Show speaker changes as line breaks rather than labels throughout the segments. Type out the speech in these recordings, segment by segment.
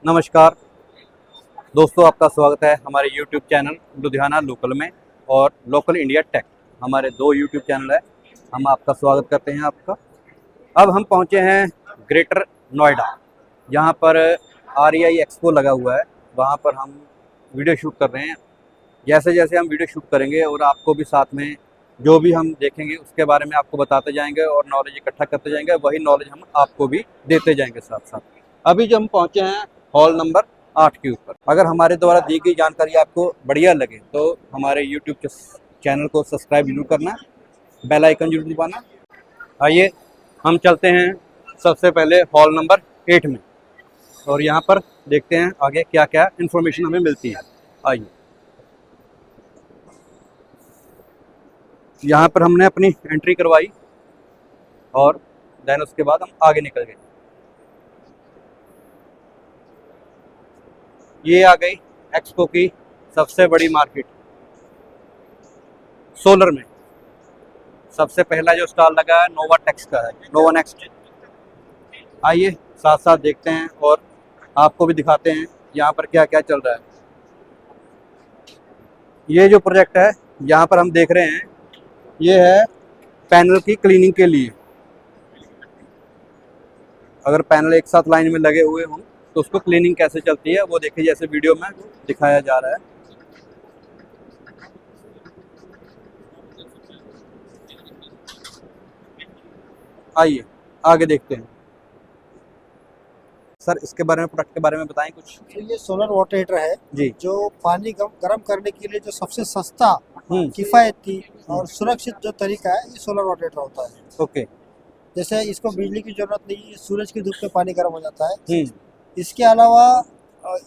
नमस्कार दोस्तों, आपका स्वागत है हमारे YouTube चैनल लुधियाना लोकल में और लोकल इंडिया टेक। हमारे दो YouTube चैनल है। हम आपका स्वागत करते हैं आपका। अब हम पहुंचे हैं ग्रेटर नोएडा, यहाँ पर REI एक्सपो लगा हुआ है। वहाँ पर हम वीडियो शूट कर रहे हैं। जैसे जैसे हम वीडियो शूट करेंगे और आपको भी साथ में जो भी हम देखेंगे उसके बारे में आपको बताते जाएंगे और नॉलेज इकट्ठा करते जाएंगे। वही नॉलेज हम आपको भी देते जाएंगे साथ साथ। अभी जो हम पहुंचे हैं हॉल नंबर 8 के ऊपर। अगर हमारे द्वारा दी गई जानकारी आपको बढ़िया लगे तो हमारे YouTube चैनल को सब्सक्राइब जरूर करना, बेल आइकन जरूर दबाना। आइए हम चलते हैं सबसे पहले हॉल नंबर 8 में और यहाँ पर देखते हैं आगे क्या क्या इन्फॉर्मेशन हमें मिलती है। आइए, यहाँ पर हमने अपनी एंट्री करवाई और देन उसके बाद हम आगे निकल गए। ये आ गई एक्सपो की सबसे बड़ी मार्केट। सोलर में सबसे पहला जो स्टॉल लगा है नोवाटेक्स का है, नोवानेक्स। आइए साथ साथ देखते हैं और आपको भी दिखाते हैं यहाँ पर क्या क्या चल रहा है। ये जो प्रोजेक्ट है यहाँ पर हम देख रहे हैं, ये है पैनल की क्लीनिंग के लिए। अगर पैनल एक साथ लाइन में लगे हुए हों तो उसको क्लीनिंग कैसे चलती है वो देखिए, जैसे वीडियो में दिखाया जा रहा है। आइए आगे देखते हैं। सर इसके बारे में, प्रोडक्ट के बारे में बताएं कुछ।
तो ये सोलर वाटर हीटर है
जी,
जो पानी गर्म करने के लिए जो सबसे सस्ता, किफायती और सुरक्षित जो तरीका है, ये सोलर वाटर हीटर होता है।
ओके।
जैसे इसको बिजली की जरूरत नहीं है, सूरज की धूप से पानी गर्म हो जाता है। इसके अलावा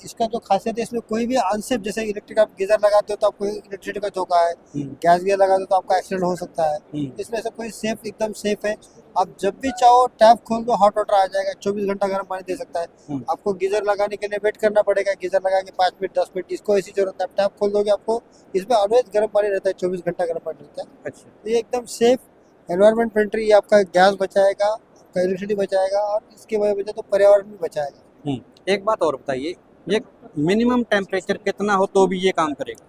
इसका जो खासियत है, इसमें कोई भी अनसेफ, जैसे इलेक्ट्रिक आप गीजर लगाते हो तो आपको इलेक्ट्रिसिटी का धोखा है, गैस गीजर लगाते हो तो आपका एक्सीडेंट हो सकता है। इसमें से कोई सेफ, एकदम सेफ है। आप जब भी चाहो टैप खोल दो, हॉट वाटर आ जाएगा, 24 घंटा गर्म पानी दे सकता है। आपको गीजर लगाने के लिए वेट करना पड़ेगा, गीजर लगा के 5 मिनट 10 मिनट, इसको ऐसी जरूरत है। आप टैप खोल दोगे, आपको इसमें ऑलवेज गर्म पानी रहता है, 24 घंटा गर्म पानी रहता है।
अच्छा,
तो ये एकदम सेफ, एनवायरमेंट फ्रेंडली, ये आपका गैस बचाएगा, आपका इलेक्ट्रिसिटी बचाएगा और इसके वजह तो पर्यावरण भी बचाएगा।
एक बात और बताइए, ये मिनिमम टेम्परेचर कितना हो तो भी ये काम करेगा?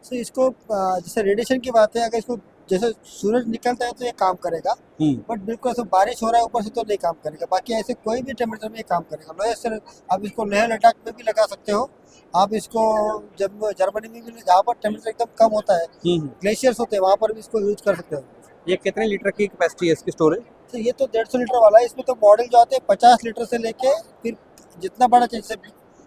तो इसको जैसे रेडिएशन की बात है, अगर इसको जैसे सूरज निकलता है तो ये काम करेगा, बट बिल्कुल ऐसे बारिश हो रहा है ऊपर से तो नहीं काम करेगा। बाकी ऐसे कोई भी टेम्परेचर में ये काम करेगा। लोएस्ट, आप इसको लेह लद्दाख में भी लगा सकते हो। आप इसको जब जर्मनी में भी, जहाँ पर टेम्परेचर एकदम कम होता है, ग्लेशियर्स होते हैं, वहाँ पर भी इसको यूज कर सकते हो।
ये कितने लीटर की कैपेसिटी है इसकी स्टोरेज?
तो ये तो 150 लीटर वाला है। इसमें तो मॉडल जो आते हैं 50 लीटर से लेके फिर जितना बड़ा चाहिए।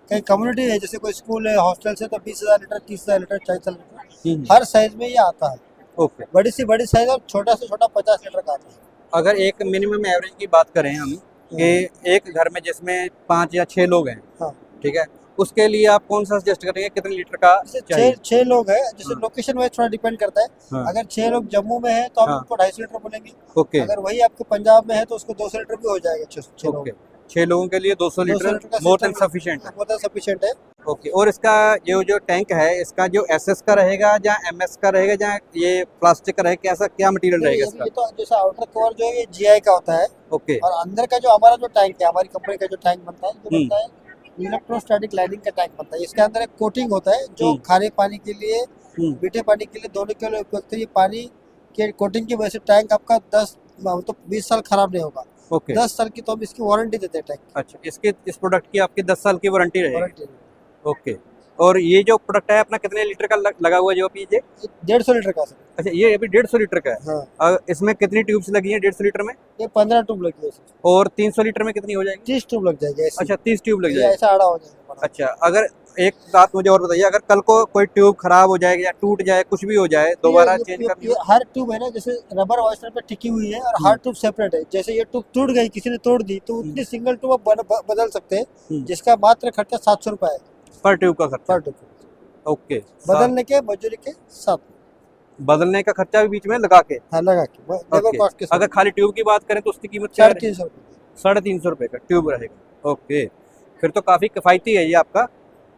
कहीं कम्युनिटी है, जैसे कोई स्कूल है, हॉस्टल से, तो 20,000 लीटर, 30,000 लीटर, 40,000 लीटर, हर साइज में ये आता है।
ओके।
बड़ी से बड़ी साइज और छोटा से छोटा 50 लीटर का आता है।
अगर एक मिनिमम एवरेज की बात करें हम, कि एक घर में जिसमें 5 या 6 लोग हैं,
हाँ,
ठीक है, उसके लिए आप कौन सा सजेस्ट करेंगे, कितने लीटर का चाहिए?
6 लोग है, जैसे
हाँ।
लोकेशन वाइज थोड़ा डिपेंड करता है।
हाँ।
अगर 6 लोग जम्मू में है तो हम
हाँ।
उनको 250 लीटर बोलेंगे।
ओके।
अगर वही आपके पंजाब में है तो उसको 200 लीटर भी हो जाएगा। 6 लोग,
ओके, 6 लोगों के लिए 200 लीटर मोर देन सफिशिएंट है।
मोर देन सफिशिएंट है।
ओके। और इसका जो टैंक है, इसका जो SS का रहेगा या MS का रहेगा या ये प्लास्टिक का रहेगा, कैसा क्या मटेरियल रहेगा इसका?
ये तो जैसे आउटर कवर जो है ये GI का होता है।
ओके।
और अंदर का जो हमारा जो टैंक है, हमारी कंपनी का जो टैंक बनता है, जो बनता है इलेक्ट्रोस्टैटिक लाइनिंग का टैंक बनता है। इसके अंदर एक कोटिंग होता है जो खारे पानी के लिए, मीठे पानी के लिए, दोनों के लिए उपयुक्त है। ये पानी के कोटिंग की वजह से टैंक आपका 20 साल खराब नहीं होगा।
ओके।
10 साल की तो हम इसकी वारंटी देते हैं टैंक।
अच्छा, इस प्रोडक्ट की आपकी 10 साल की वारंटी रहेगी?
Warranty
okay. और ये जो प्रोडक्ट है अपना कितने लीटर का लगा हुआ है जो अभी ये?
150 लीटर का सर।
अच्छा, ये अभी 150 लीटर का है।
हाँ।
इसमें कितनी ट्यूब्स लगी हैं 150 लीटर में?
ये 15 ट्यूब लगी है सर।
और 300 लीटर में कितनी हो जाएगी?
30 ट्यूब लग जाएगी ऐसी।
अच्छा, 30 ट्यूब लग
ये
जाएगी।
ऐसा आड़ा हो जाएगा।
अच्छा, अगर एक बात मुझे और बताइए, अगर कल को कोई ट्यूब खराब हो जाएगा या टूट जाए, कुछ भी हो जाए, दोबारा चेंज करनी हो?
हर ट्यूब है ना, जैसे रबर वॉइस्टर पे टिकी हुई है और हर ट्यूब सेपरेट है। जैसे ये ट्यूब टूट गई, किसी ने तोड़ दी, तो उतनी सिंगल ट्यूब आप बदल सकते हैं, जिसका मात्र खर्चा 700 रुपए है
पर ट्यूब का खर्चा?
पर ट्यूब।
ओके।
बदलने के, मजदूरी के साथ,
बदलने का खर्चा भी बीच में लगा के?
हाँ, लगा के, लेबर कॉस्ट के साथ।
अगर खाली ट्यूब की बात करें तो उसकी कीमत क्या है?
350 रुपये।
350 रुपये का ट्यूब रहेगा। ओके, फिर तो काफ़ी किफ़ायती है ये आपका।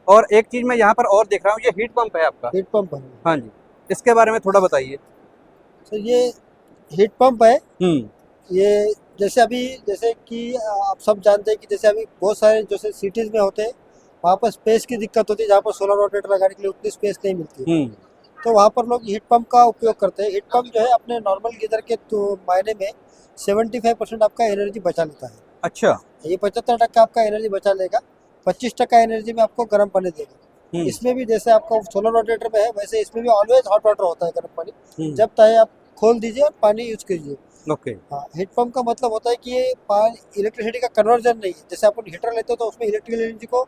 और एक चीज़ मैं यहाँ पर और देख रहा हूँ, ये हीट पंप है आपका?
हीट पंप है।
हाँ जी, इसके बारे में थोड़ा बताइए।
तो ये हीट पंप है। ये जैसे अभी, जैसे कि आप सब जानते हैं कि जैसे अभी बहुत सारे जैसे सिटीज़ में होते हैं, वहाँ पर स्पेस की दिक्कत होती है, जहाँ पर सोलर रोटेटर लगाने के लिए उतनी स्पेस नहीं मिलती है। तो वहाँ पर लोग हीट पंप का उपयोग करते हैं। हीट पंप जो है अपने नॉर्मल गीजर के तो मायने में 75% आपका एनर्जी बचा लेता है।
अच्छा।
ये 75% आपका एनर्जी बचा लेगा, 25% एनर्जी में आपको गर्म पानी देगा। इसमें भी जैसे आपका सोलर रोटेटर में है, वैसे इसमें भी ऑलवेज हॉट वाटर होता है, गर्म पानी। जब चाहे आप खोल दीजिए और पानी यूज कीजिए।
ओके।
हाँ, हीट पंप का मतलब होता है कि ये इलेक्ट्रिसिटी का कन्वर्जन नहीं है। जैसे अपन हीटर लेते हो तो उसमें इलेक्ट्रिकल एनर्जी को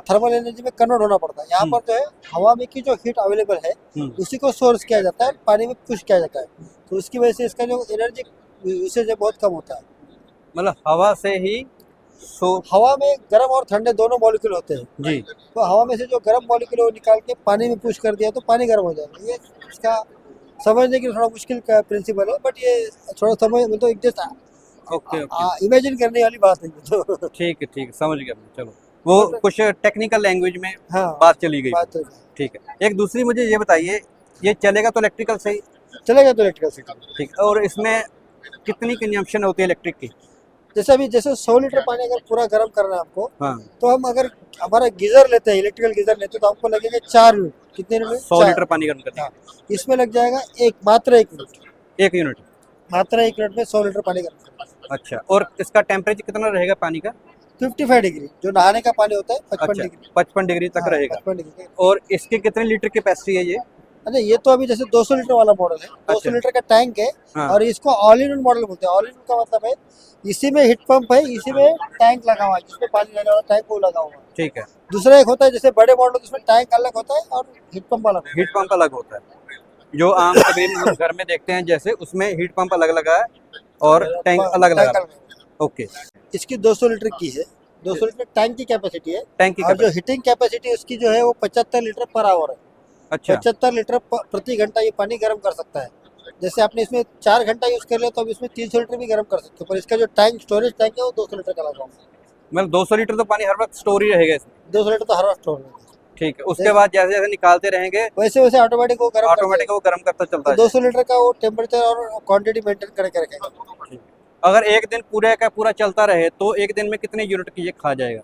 थर्मल एनर्जी में कन्वर्ट होना पड़ता है। यहाँ पर जो है हवा में की जो हीट अवेलेबल है उसी को सोर्स किया जाता है, पानी में पुश किया जाता है। तो उसकी वजह से इसका जो एनर्जी यूसेज है बहुत कम होता है।
मतलब हवा से ही
हवा में गर्म और ठंडे दोनों मॉलिक्यूल होते हैं
जी।
तो हवा में से जो गर्म मॉलिक्यूल है वो निकाल के पानी में पुश कर दिया तो पानी गर्म हो जाएगा। ये इसका समझने की थोड़ा मुश्किल का प्रिंसिपल है, बट ये थोड़ा समझ मतलब एक जैसा
ओके ओके
इमेजिन करने वाली बात है ये तो।
ठीक है समझ गया मैं। चलो वो कुछ टेक्निकल लैंग्वेज में
हाँ,
बात चली गई।
बात तो
ठीक है। एक दूसरी मुझे ये बताइए, ये चलेगा तो इलेक्ट्रिकल से ही?
चलेगा तो इलेक्ट्रिकल से।
ठीक है। और इसमें कितनी कंजम्पशन होती है इलेक्ट्रिक की?
जैसे 100 लीटर पानी अगर पूरा गर्म करना है आपको,
हाँ।
तो हम अगर हमारा गीजर लेते हैं, इलेक्ट्रिकल गीजर लेते हैं, तो हमको लगेगा 4 यूनिट। कितने यूनिट?
100 लीटर पानी गर्म करने
हाँ, इसमें लग जाएगा मात्र 1 मिनट।
1 यूनिट?
मात्र 1 मिनट में 100 लीटर पानी गर्म करना।
अच्छा। और इसका टेम्परेचर कितना रहेगा पानी का?
55 डिग्री, जो नहाने का पानी होता है 55 डिग्री।
55 डिग्री तक रहेगा।
55 डिग्री।
और इसके कितने लीटर कैपेसिटी है ये?
अच्छा, ये तो अभी जैसे 200 लीटर वाला मॉडल है, 200 लीटर का टैंक है।
हाँ।
और इसको ऑल इन वन मॉडल बोलते हैं। ऑल इन वन का मतलब है इसी में हीट पंप है, इसी में टैंक लगा हुआ है, जिसमें पानी लगा हुआ टैंक वो लगा हुआ है।
ठीक है।
दूसरा एक होता है जैसे बड़े मॉडल, जिसमें टैंक अलग होता है और हीट पंप अलग।
हीट पंप अलग होता है, जो आम तकरीबन हम घर में देखते हैं, जैसे उसमें हीट पंप अलग लगा है और टैंक अलग लगा है। ओके।
इसकी 200 लीटर की है, 200 लीटर टैंक की कैपेसिटी है।
टैंक की
और जो हीटिंग कैपेसिटी उसकी जो है वो 75 लीटर पर आवर है।
अच्छा।
75 लीटर प्रति घंटा ये पानी गर्म कर सकता है। जैसे आपने इसमें 4 घंटा यूज कर लिया तो अब इसमें 300 लीटर भी गर्म कर सकते हो, पर इसका जो टैंक स्टोरेज टैंक है वो 200 लीटर का लगा हुआ है।
मतलब 200 लीटर तो पानी हर वक्त स्टोर ही रहेगा इसमें?
200 लीटर तो हर वक्त स्टोर रहेगा।
ठीक है। उसके बाद जैसे जैसे निकालते रहेंगे
वैसे वैसे ऑटोमेटिक वो गर्म
करता चलता है।
200 लीटर का वो टेम्परेचर और क्वांटिटी मेंटेन करके रखेगा।
अगर एक दिन पूरे का पूरा चलता रहे तो एक दिन में कितने यूनिट की ये खा जाएगा?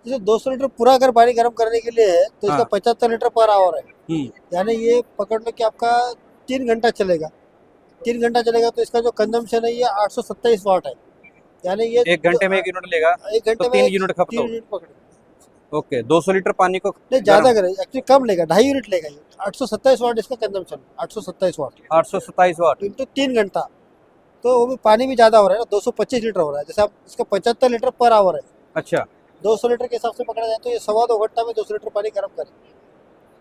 जैसे 200 लीटर पूरा अगर पानी गर्म करने के लिए है तो इसका 75 लीटर पर आवर है। यानी ये पकड़ लो कि आपका 3 घंटा चलेगा। 3 घंटा चलेगा तो इसका जो कंजम्पशन है ये 827 वाट है। यानी ये
1 घंटे में 1 यूनिट लेगा,
1 घंटे
तो
में
3 यूनिट खपत होगा। ओके। 200 लीटर पानी को
नहीं ज्यादा करें, एक्चुअली कम लेगा, 2.5 यूनिट लेगा ये। 827 वाट इसका कंजम्पशन, 827 वाट
827 वाट
इंटू 3 घंटा, तो वो भी पानी भी ज्यादा हो रहा है ना, 225 लीटर हो रहा है। जैसे आप इसका 75 लीटर पर आवर है।
अच्छा।
200 लीटर के हिसाब से पकड़ा जाए तो ये 2.25 घंटा में 200 लीटर पानी गर्म करे।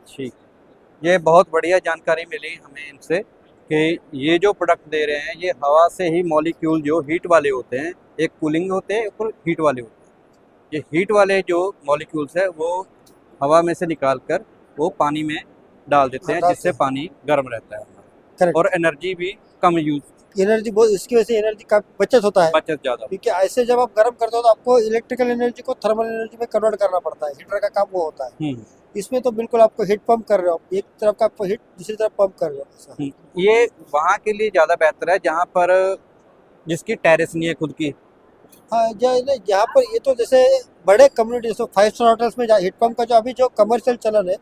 ठीक। ये बहुत बढ़िया जानकारी मिली हमें इनसे कि ये जो प्रोडक्ट दे रहे हैं ये हवा से ही मॉलिक्यूल जो हीट वाले होते हैं, एक कूलिंग होते हैं और हीट वाले होते हैं। ये हीट वाले जो मॉलिक्यूल्स है वो हवा में से निकाल कर वो पानी में डाल देते हैं, जिससे पानी गर्म रहता है और एनर्जी भी कम यूज,
एनर्जी बहुत, इसकी वजह से एनर्जी का बचत होता है,
बचत ज़्यादा।
क्योंकि ऐसे जब आप गर्म करते हो तो आपको इलेक्ट्रिकल एनर्जी को थर्मल एनर्जी में कन्वर्ट करना पड़ता है। हीटर का काम वो होता है। इसमें तो बिल्कुल आपको हीट पंप कर रहे हो, एक तरफ का आपको हीट दूसरी तरफ पंप कर रहे हो।
ये वहाँ के लिए ज़्यादा बेहतर है जहाँ पर जिसकी टेरेस नहीं है खुद की।
हाँ, यहाँ पर ये तो जैसे बड़े कम्युनिटी, जैसे 5 स्टार होटल्स में हीट पंप का जो अभी जो कमर्शियल चलन है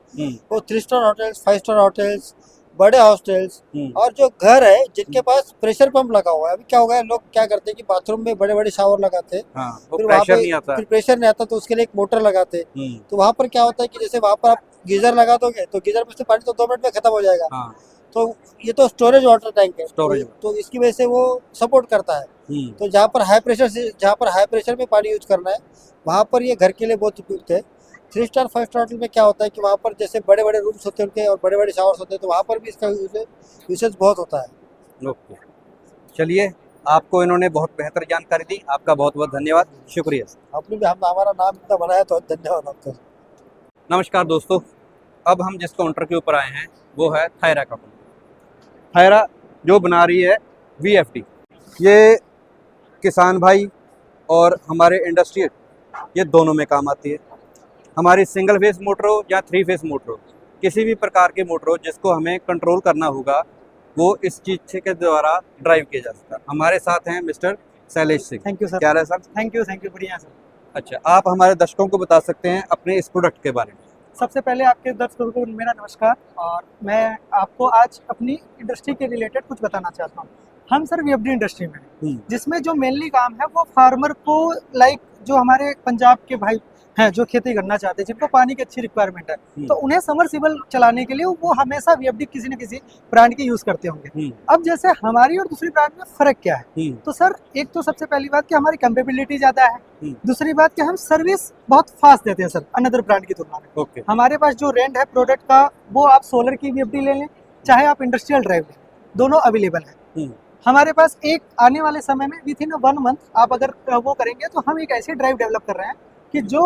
वो 3 स्टार होटल्स, 5 स्टार होटल्स, बड़े हॉस्टल्स और जो घर है जिनके पास प्रेशर पंप लगा हुआ है। अभी क्या हो गया, लोग क्या करते हैं कि बाथरूम में बड़े बड़े शावर लगाते हैं,
फिर प्रेशर नहीं आता,
फिर प्रेशर नहीं आता तो उसके लिए एक मोटर लगाते। तो वहाँ पर क्या होता है कि जैसे वहाँ पर आप गीजर लगा दोगे तो गीजर में से पानी तो 2 मिनट में खत्म हो जाएगा। तो ये तो स्टोरेज वाटर टैंक है, तो इसकी वजह से वो सपोर्ट करता है। तो जहाँ पर हाई प्रेशर में पानी यूज करना है वहाँ पर ये घर के लिए बहुत उपयुक्त है। 3 स्टार 5 स्टार होटल में क्या होता है कि वहाँ पर जैसे बड़े बड़े रूम्स होते हैं उनके और बड़े बड़े शावर्स होते हैं, तो वहाँ पर भी इसका यूसेज बहुत होता है।
ओके, चलिए, आपको इन्होंने बहुत बेहतर जानकारी दी, आपका बहुत बहुत धन्यवाद, शुक्रिया।
आपने भी हमारा नाम इतना बनाया तो धन्यवाद आपका।
नमस्कार दोस्तों, अब हम जिस काउंटर के ऊपर आए हैं वो है थायरा का। थायरा जो बना रही है VFD, ये किसान भाई और हमारे इंडस्ट्रियल ये दोनों में काम आती है। हमारी सिंगल फेस मोटर हो या 3 फेस मोटर हो, किसी भी प्रकार के मोटर हो जिसको हमें कंट्रोल करना होगा वो इस चीज़ के द्वारा ड्राइव किया जा सकता है। हमारे साथ हैं mister Shailesh Singh.
Thank you sir.
क्या रहे सर?
थैंक यू बढ़िया सर।
अच्छा, आप हमारे दर्शकों को बता सकते हैं अपने इस प्रोडक्ट के बारे में?
सबसे पहले आपके दर्शकों को मेरा नमस्कार, और मैं आपको आज अपनी इंडस्ट्री के रिलेटेड कुछ बताना चाहता हूँ। हम सर वीएफडी इंडस्ट्री में हैं, जिसमें जो मेनली काम है वो फार्मर को, लाइक जो हमारे पंजाब के भाई हैं जो खेती करना चाहते हैं, जिनको पानी की अच्छी रिक्वायरमेंट है, तो उन्हें समरसिबल चलाने के लिए वो हमेशा वीएफडी किसी न किसी ब्रांड की यूज करते होंगे। अब जैसे हमारी और दूसरी ब्रांड में फर्क क्या है, तो सर एक तो सबसे पहली बात कि हमारी कैपेबिलिटी ज्यादा है, दूसरी बात कि हम सर्विस बहुत फास्ट देते हैं सर अनदर ब्रांड की तुलना में।
ओके।
हमारे पास जो रेंज है प्रोडक्ट का, वो आप सोलर की वीएफडी ले लें चाहे आप इंडस्ट्रियल ड्राइव लें, दोनों अवेलेबल है हमारे पास। एक आने वाले समय में विद इन 1 मंथ आप अगर वो करेंगे तो हम एक ऐसी ड्राइव डेवलप कर रहे हैं कि जो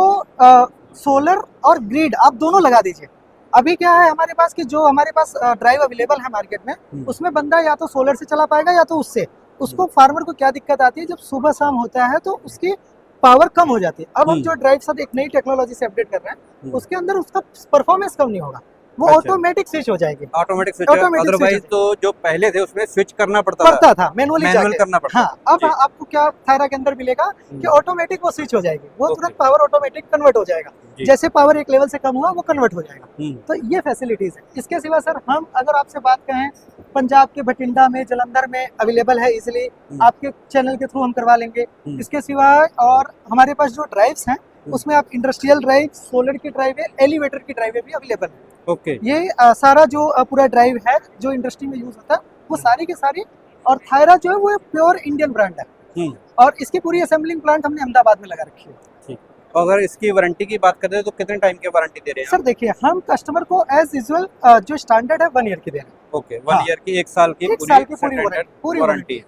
सोलर और ग्रिड आप दोनों लगा दीजिए। अभी क्या है हमारे पास कि जो हमारे पास ड्राइव अवेलेबल है मार्केट में, उसमें बंदा या तो सोलर से चला पाएगा या तो उससे। उसको फार्मर को क्या दिक्कत आती है, जब सुबह शाम होता है तो उसकी पावर कम हो जाती है। अब हम जो ड्राइव सब एक नई टेक्नोलॉजी से अपडेट कर रहे हैं, उसके अंदर उसका परफॉर्मेंस कम नहीं होगा, वो ऑटोमेटिक स्विच हो जाएगी।
ऑटोमेटिक स्विच, अदरवाइज तो जो पहले थे उसमें स्विच करना पड़ता था मैनुअल करना पड़ता।
हाँ, अब आपको क्या थायरा के अंदर मिलेगा कि ऑटोमेटिक वो स्विच हो जाएगी, वो तुरंत पावर ऑटोमेटिक कन्वर्ट हो जाएगा, जैसे पावर एक लेवल से कम हुआ वो कन्वर्ट हो जाएगा। तो ये फैसिलिटीज है। इसके सिवा सर हम अगर आपसे बात कहें, पंजाब के बठिंडा में, जलंधर में अवेलेबल है इजिली, आपके चैनल के थ्रू हम करवा लेंगे। इसके सिवा और हमारे पास जो ड्राइव्स हैं उसमें आप इंडस्ट्रियल ड्राइव, सोलर की ड्राइव है, एलिवेटर की ड्राइव भी अवेलेबल है।
ओके।
ये सारा जो पूरा ड्राइव है जो इंडस्ट्री में यूज होता है वो सारी की सारी, और थायरा जो है वो प्योर इंडियन ब्रांड है, और इसकी पूरी असेंबलिंग प्लांट हमने अहमदाबाद में लगा रखी है।
ठीक। अगर इसकी वारंटी की बात करें तो कितने टाइम की वारंटी दे रहे हैं
सर? देखिए, हम कस्टमर को एज यूजुअल जो स्टैंडर्ड है 1 ईयर की दे रहे हैं।
ओके, 1 ईयर की, 1 साल की पूरी वारंटी है।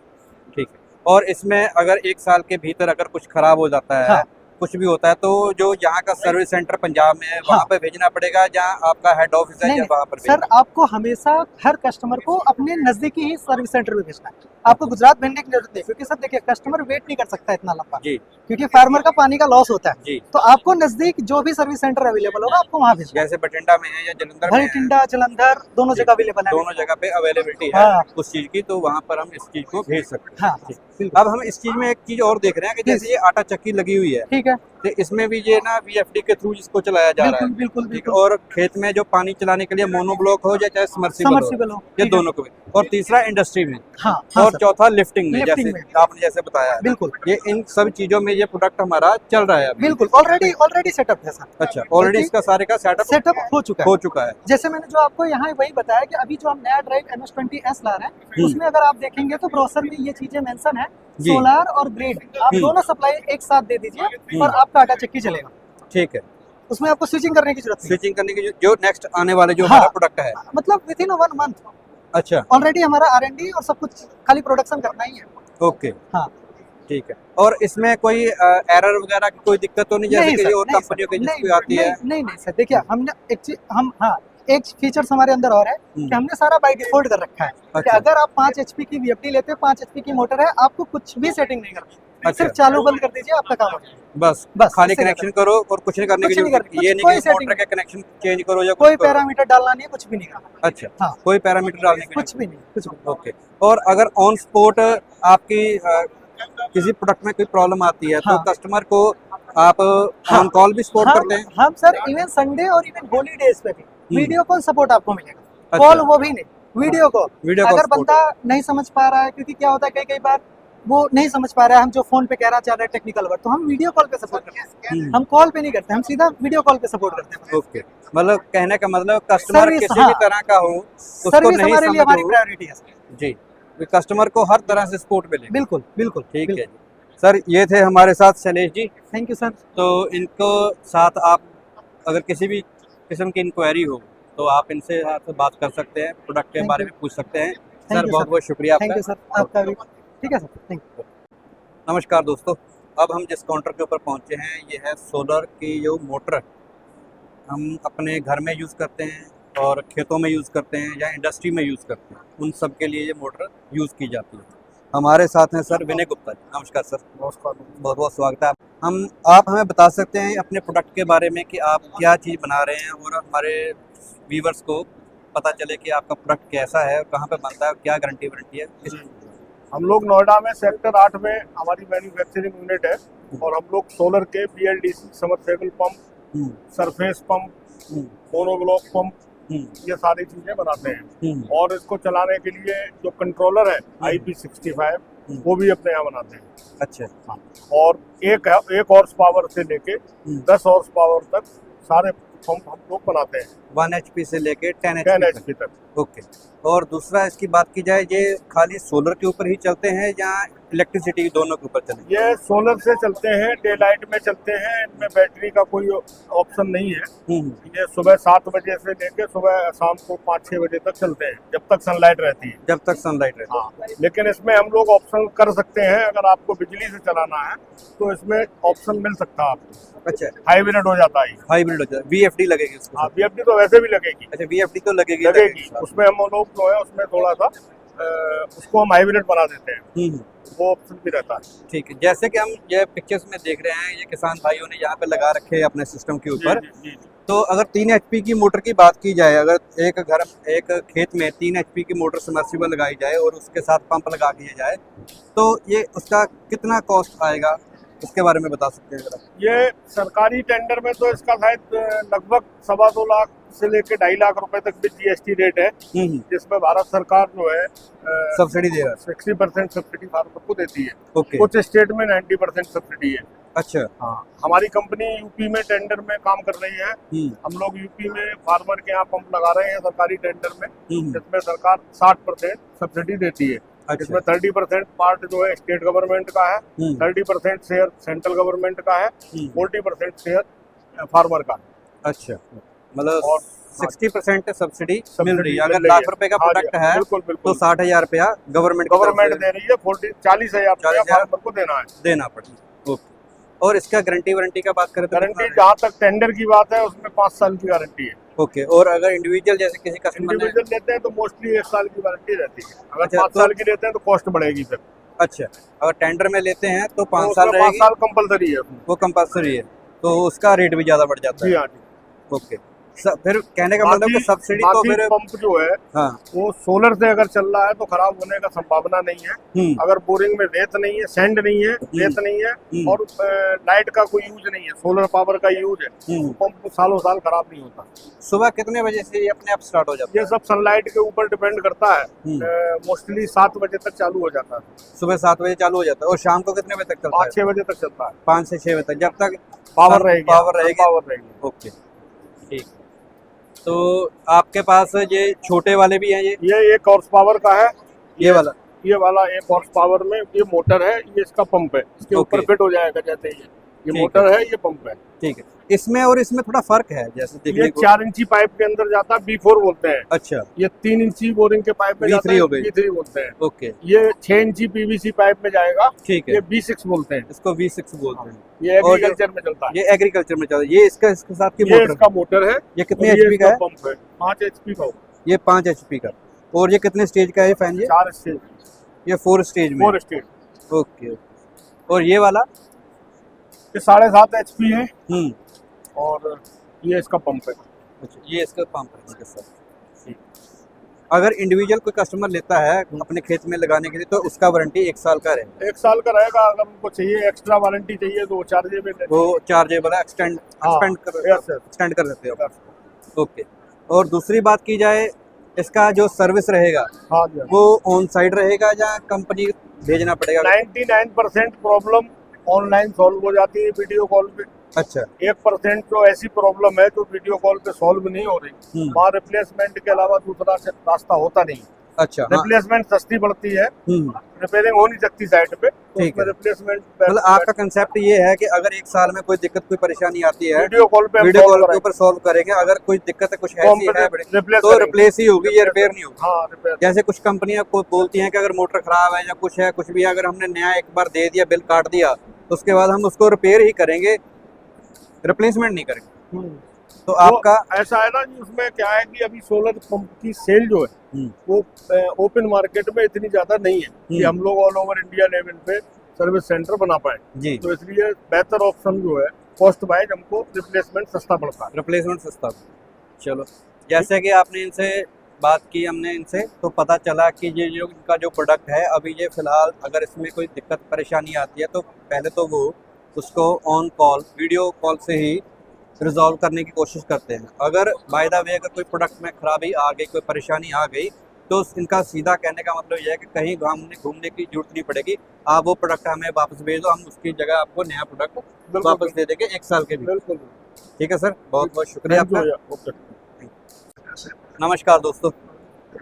ठीक है। और इसमें अगर 1 साल के भीतर अगर कुछ खराब हो जाता है, कुछ भी होता है, तो जो यहाँ का सर्विस सेंटर पंजाब में है वहाँ पे भेजना पड़ेगा, जहाँ आपका हेड ऑफिस है, या वहाँ पर?
सर आपको हमेशा हर कस्टमर को अपने नजदीकी ही सर्विस सेंटर में भेजना है, आपको गुजरात भेजने की जरूरत नहीं, क्योंकि सर देखिए कस्टमर वेट नहीं कर सकता इतना लंबा, क्योंकि फार्मर का पानी का लॉस होता है। तो आपको नजदीक जो भी सर्विस सेंटर अवेलेबल होगा आपको वहाँ भेजना।
जैसे बठिंडा में है या जलंधर में?
बठिंडा, जलंधर दोनों जगह अवेलेबल है,
दोनों जगह पे अवेलेबिलिटी है उस चीज की, तो वहाँ पर हम इस चीज को भेज सकते हैं। अब हम इस चीज में एक चीज और देख रहे हैं कि जैसे ये आटा चक्की लगी हुई है,
ठीक है,
तो इसमें भी ये ना वीएफडी के थ्रू जिसको चलाया जा रहा है।
बिल्कुल।
और खेत में जो पानी चलाने के लिए मोनोब्लॉक हो या चाहे समर्सिबल हो, ये दोनों को भी। और तीसरा इंडस्ट्री में, और चौथा लिफ्टिंग में, जैसे आपने जैसे बताया।
बिल्कुल,
ये इन सब चीजों में ये प्रोडक्ट हमारा चल रहा है।
बिल्कुल, ऑलरेडी सेटअप है सर।
अच्छा, ऑलरेडी इसका सारे का सेटअप हो चुका है।
जैसे मैंने जो आपको यहाँ वही बताया कि अभी जो हम नया ड्राइव MS20S ला रहे हैं, उसमें अगर आप देखेंगे तो ब्रोशर में ये चीजें मेंशन है, सोलर और ग्रिड आप दोनों सप्लाई एक साथ दे दीजिए और आपका आटा चक्की चलेगा।
ठीक है,
उसमें आपको स्विचिंग करने की जरूरत नहीं।
स्विचिंग करने की जो नेक्स्ट आने वाले जो हमारा प्रोडक्ट है,
मतलब विद इन 1 मंथ।
अच्छा,
ऑलरेडी हमारा R&D और सब कुछ, खाली प्रोडक्शन करना ही है।
ओके, हाँ, ठीक है। और इसमें कोई एरर वगैरह की कोई दिक्कत तो नहीं, जैसे कि और कंपनियों की जिसकी आती है?
नहीं सर, देखिए हमने एक फीचर्स हमारे अंदर और है कि हमने सारा बाय डिफॉल्ट कर रखा है कि अगर आप 5 HP की वीएफडी लेते हैं, 5 HP की मोटर है, आपको कुछ भी सेटिंग नहीं करनी, सिर्फ चालू बंद कर दीजिए, आपका काम हो जाएगा। बस खाली कनेक्शन करो और कुछ नहीं करने की जरूरत नहीं। ये नहीं कि मोटर का कनेक्शन चेंज करो या कोई पैरामीटर डालना नहीं है, कुछ भी नहीं करना। अच्छा, कोई पैरामीटर डालने की कुछ भी नहीं। ओके। और अगर ऑन स्पॉट आपकी किसी प्रोडक्ट में कोई प्रॉब्लम आती है, तो कस्टमर को आप ऑन कॉल भी सपोर्ट करते हैं? हम सर इवन संडे और इवन हॉलीडेज पे भी वीडियो कॉल सपोर्ट आपको मिलेगा। कॉल वो भी नहीं, वीडियो कॉल। अगर बंदा नहीं समझ पा रहा है, क्योंकि क्या होता है कई बार वो नहीं समझ पा रहा है, हम जो फोन पे कह रहा चाह रहा है टेक्निकल वर्ड, तो हम वीडियो कॉल पे सपोर्ट करते हैं। हम कॉल पे नहीं करते, हम सीधा वीडियो कॉल पे सपोर्ट करते हैं। ओके, मतलब कहने का मतलब कस्टमर किसी भी तरह का हो, उसको नहीं हमारे लिए हमारी प्रायोरिटी है जी, कस्टमर को हर तरह से सपोर्ट मिले। बिल्कुल। ठीक है सर, ये थे हमारे साथ Shailesh ji. Thank you sir. तो इनको साथ आप अगर किसी भी किस्म की इंक्वायरी हो तो आप इनसे बात कर सकते हैं, प्रोडक्ट के बारे में पूछ सकते हैं। सर बहुत बहुत शुक्रिया आपका। थैंक यू सर, आपका भी। ठीक है सर, थैंक यू। नमस्कार दोस्तों, अब हम जिस काउंटर के ऊपर पहुंचे हैं ये है सोलर की जो मोटर हम अपने घर में यूज़ करते हैं और खेतों में यूज़ करते हैं या इंडस्ट्री में यूज़ करते हैं, उन सब के लिए ये मोटर यूज़ की जाती है। हमारे साथ हैं सर विनय गुप्ता जी। नमस्कार सर। नमस्कार, बहुत बहुत स्वागत है। आप हमें बता सकते हैं अपने प्रोडक्ट के बारे में कि आप क्या चीज़ बना रहे हैं और हमारे व्यूवर्स को पता चले कि आपका प्रोडक्ट कैसा है, कहाँ पे बनता है, क्या गारंटी वारंटी है?
हम लोग नोएडा में सेक्टर 8 में हमारी मैन्युफैक्चरिंग यूनिट है, और हम लोग सोलर के BLDC submersible pump, surface pump, monoblock pump, ये सारी चीजें बनाते हैं। और इसको चलाने के लिए जो कंट्रोलर है IP65 वो भी अपने यहाँ बनाते हैं।
अच्छा।
हाँ। और एक हॉर्स पावर से लेके 10 हॉर्स पावर तक सारे पंप हम लोग बनाते हैं,
1 HP से लेके 10
10
HP
HP तक।
ओके। और दूसरा इसकी बात की जाए, ये खाली सोलर के ऊपर ही चलते हैं या इलेक्ट्रिसिटी दोनों के ऊपर चलते
ये सोलर से चलते हैं, डे लाइट में चलते हैं, इनमें बैटरी का कोई ऑप्शन नहीं है।
हैं?
ये सुबह 7 बजे से लेके सुबह शाम को 5-6 बजे तक चलते हैं, जब तक सनलाइट रहती है।
जब तक सनलाइट रहती
हाँ, लेकिन इसमें हम लोग ऑप्शन कर सकते हैं, अगर आपको बिजली से चलाना है तो इसमें ऑप्शन मिल सकता है आपको।
है। अच्छा,
हाइब्रिड हो जाता है।
हाइब्रिड हो जाता है, VFD लगेगी उसको।
हाँ, BFD तो वैसे भी लगेगी।
अच्छा, VFD तो लगेगी
लगेगी, उसमें हम लोग जो है उसमें थोड़ा सा उसको हम हाइब्रिड बना देते हैं, वो ऑप्शन भी रहता है।
ठीक है। जैसे कि हम ये पिक्चर्स में देख रहे हैं, ये किसान भाइयों ने यहाँ पे लगा रखे हैं अपने सिस्टम के ऊपर।
जी, जी, जी।
तो अगर 3 HP की मोटर की बात की जाए, अगर एक खेत में 3 HP की मोटर सबमर्सिबल लगाई जाए और उसके साथ पंप लगा दिया जाए, तो ये उसका कितना कॉस्ट आएगा, उसके बारे में बता सकते हैं जरा?
ये सरकारी टेंडर में तो इसका शायद लगभग 2.25 लाख से लेके 2.5 लाख रुपए तक भी GST रेट है, जिसमें भारत सरकार जो है
सब्सिडी दे रहा है।
60% सब्सिडी फार्मर को देती है।
ओके।
कुछ स्टेट में 90% सब्सिडी है।
अच्छा।
हाँ, हमारी कंपनी यूपी में टेंडर में काम कर रही है। हम लोग यूपी में फार्मर के यहाँ पंप लगा रहे हैं सरकारी टेंडर में, जिसमें सरकार 60% सब्सिडी देती है।
अच्छा।
इसमें 30% पार्ट जो है स्टेट गवर्नमेंट का है, 30% शेयर सेंट्रल गवर्नमेंट का है, 40% शेयर फार्मर का है।
अच्छा, मतलब
और
60% सब्सिडी मिल रही है।
मिल
अगर
रही
लाख
है।
रुपए का
हाँ जी,
प्रोडक्ट है
बिल्कुल
तो
बिल्कुल
60,000 रुपया गवर्नमेंट
दे रही है, 40,000 रुपया फार्मर को देना है।
देना पड़ेगा। ओके। और इसका गारंटी वारंटी का बात करें तो
गारंटी जहाँ तक टेंडर की बात है उसमें 5 साल की गारंटी है।
ओके। और अगर इंडिविजुअल जैसे किसी कस्टमर ने,
इंडिविजुअल लेते हैं तो मोस्टली 1 साल की वारंटी रहती है। अगर
अच्छा,
5 साल की लेते हैं तो कॉस्ट बढ़ेगी फिर।
अच्छा, अगर टेंडर में लेते हैं तो 5
तो
साल
उसमें 5
रहेगी,
साल कंपलसरी है उसमें।
वो कंपल्सरी है, तो उसका रेट भी ज्यादा बढ़ जाता
जी
है।
हाँ जी।
ओके। फिर कहने का मतलब कि सब्सिडी तो फिर
पंप जो है
हाँ।
वो सोलर से अगर चल रहा है तो खराब होने का संभावना नहीं है। अगर बोरिंग में रेत नहीं है, सैंड नहीं है, रेत नहीं है और लाइट का कोई यूज नहीं है, सोलर पावर का यूज है, पंप सालों साल खराब नहीं होता।
सुबह कितने बजे से ये अपने आप स्टार्ट हो जाता है?
ये सब सनलाइट के ऊपर डिपेंड करता है। मोस्टली 7 बजे तक चालू हो जाता है।
सुबह 7 बजे चालू हो जाता है और शाम को कितने बजे तक चलता है?
5-6 बजे तक चलता है।
5 से 6 बजे तक, जब तक
पावर रहेगी।
पावर रहेगी।
ओके,
ठीक। तो आपके पास ये छोटे वाले भी हैं?
ये 1 हॉर्स पावर का है।
ये वाला
1 हॉर्स पावर में ये मोटर है, ये इसका पंप है, इसके ऊपर फिट हो जाएगा जैसे ये मोटर है, ये पंप है।
ठीक है। इसमें और इसमें थोड़ा फर्क है जैसे देखने
ये
को।
4 इंची पाइप के अंदर जाता है, B4 बोलते हैं।
अच्छा।
ये 3 इंची बोरिंग के पाइप में जाता है,
हो गई।
B3 बोलते हैं।
ओके।
ये 6 इंची PVC पाइप में जाएगा,
ठीक है,
ये B6 बोलते हैं।
इसको V6 बोलते हैं।
ये एग्रीकल्चर में चलता है।
ये एग्रीकल्चर में चलता है। ये इसके साथ की
ये
मोटर,
इसका मोटर है।
ये कितने
और ये
HP का है?
पंप है 5 HP का।
ये 5 HP का। और ये कितने स्टेज का है फैन? ये
4 स्टेज,
ये 4 स्टेज में।
4 स्टेज।
ओके। और ये वाला
ये 7.5 HP है और ये इसका पंप है।
अच्छा, ये इसका पंप है इसके साथ। अगर इंडिविजुअल कोई कस्टमर लेता है अपने खेत में लगाने के लिए तो उसका वारंटी 1 साल का रहेगा।
1 साल का रहेगा। अगर उनको चाहिए एक्स्ट्रा वारंटी चाहिए तो वो चार्जेबल है।
वो चार्जेबल है, एक्सटेंड कर देते हो। ओके। और दूसरी बात की जाए, इसका जो सर्विस रहेगा
हाँ जी,
वो ऑन साइड रहेगा या कंपनी भेजना पड़ेगा?
99% प्रॉब्लम ऑनलाइन सॉल्व हो जाती है वीडियो कॉल पे।
अच्छा।
1% जो ऐसी प्रॉब्लम है जो वीडियो कॉल पे सॉल्व नहीं हो रही, वहाँ रिप्लेसमेंट के अलावा दूसरा रास्ता होता नहीं।
अच्छा।
रिप्लेसमेंट सस्ती पड़ती है, रिपेयरिंग हो नहीं सकती साइड पे, तो
ठीक है।
रिप्लेसमेंट
मतलब आपका कंसेप्ट ये है कि अगर 1 साल में कोई दिक्कत कोई परेशानी आती है
वीडियो कॉल पे
वीडियो कॉल के ऊपर सॉल्व करेंगे। अगर कोई दिक्कत है, कुछ ऐसी है तो रिप्लेस ही होगी, ये रिपेयर नहीं होगी।
हाँ, रिपेयर।
जैसे कुछ कंपनियां को बोलती हैं कि अगर मोटर खराब है या कुछ है, कुछ भी, अगर हमने नया एक बार दे दिया, बिल काट दिया, तो उसके बाद हम उसको रिपेयर ही करेंगे, रिप्लेसमेंट नहीं करेंगे। तो आपका
ऐसा है ना जी, उसमें क्या है कि अभी सोलर पंप की सेल जो है वो ओपन मार्केट में इतनी ज्यादा नहीं है कि हम लोग ऑल ओवर इंडिया लेवल पे सर्विस सेंटर बना पाए
जी।
तो इसलिए बेहतर ऑप्शन जो है कॉस्ट वाइज हमको रिप्लेसमेंट सस्ता पड़ता है।
रिप्लेसमेंट सस्ता। चलो, जैसे कि आपने इनसे बात की, हमने इनसे तो पता चला कि ये जो इनका जो प्रोडक्ट है अभी ये फिलहाल अगर इसमें कोई दिक्कत परेशानी आती है तो पहले तो वो उसको ऑन कॉल वीडियो कॉल से ही रिजॉल्व करने की कोशिश करते हैं। अगर बाय द वे अगर कोई प्रोडक्ट में खराबी आ गई, कोई परेशानी आ गई, तो इनका सीधा कहने का मतलब यह है कि कहीं घूमने की जरूरत नहीं पड़ेगी, आप वो प्रोडक्ट हमें वापस भेज दो, हम उसकी जगह आपको नया प्रोडक्ट वापस दे देंगे 1 साल के लिए।
बिल्कुल।
ठीक है सर, बहुत बहुत शुक्रिया
Thank you
आपका।
भैया। ओके।
नमस्कार दोस्तों,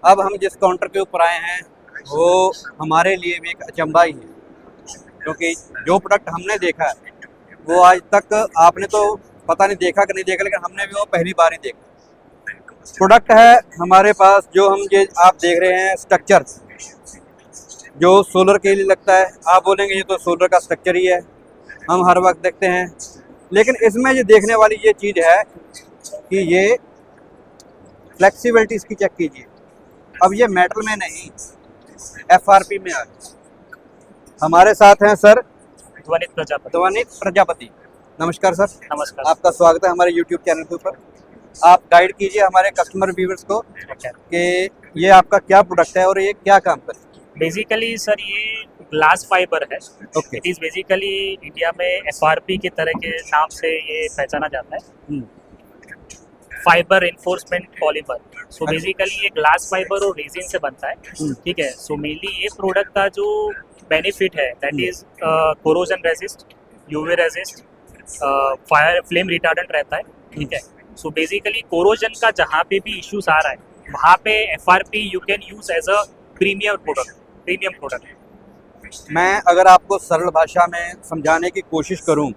अब हम जिस काउंटर के ऊपर आए हैं वो हमारे लिए भी एक अचंभा ही है, क्योंकि जो प्रोडक्ट हमने देखा है वो आज तक आपने तो पता नहीं देखा कि नहीं देखा, लेकिन हमने भी वो पहली बार ही देखा। प्रोडक्ट है हमारे पास जो हम ये आप देख रहे हैं स्ट्रक्चर, जो सोलर के लिए लगता है। आप बोलेंगे ये तो सोलर का स्ट्रक्चर ही है, हम हर वक्त देखते हैं, लेकिन इसमें ये देखने वाली ये चीज़ है कि ये फ्लेक्सिबिलिटी इसकी चेक कीजिए। अब ये मेटल में नहीं, एफआरपी में आ गई। हमारे साथ हैं सर ध्वनित प्रजापति। नमस्कार सर।
नमस्कार।
आपका स्वागत है हमारे YouTube चैनल के ऊपर। आप गाइड कीजिए हमारे कस्टमर व्यूअर्स को कि ये आपका क्या प्रोडक्ट है और ये क्या काम करता है।
बेसिकली सर ये ग्लास फाइबर है।
Okay.
It is basically India में एफआरपी के तरह के नाम से ये पहचाना जाता है, fibre enforcement polymer. So basically ये ग्लास फाइबर और रेजिन से बनता है, ठीक है। सो मेनली ये प्रोडक्ट का जो बेनिफिट है that is corrosion resist, UV resist, fire flame retardant रहता है, ठीक है। सो बेसिकली कोरोजन का जहाँ पे भी इश्यूज आ रहा है वहाँ पे FRP you can use as a premium product.
मैं अगर आपको सरल भाषा में समझाने की कोशिश करूं,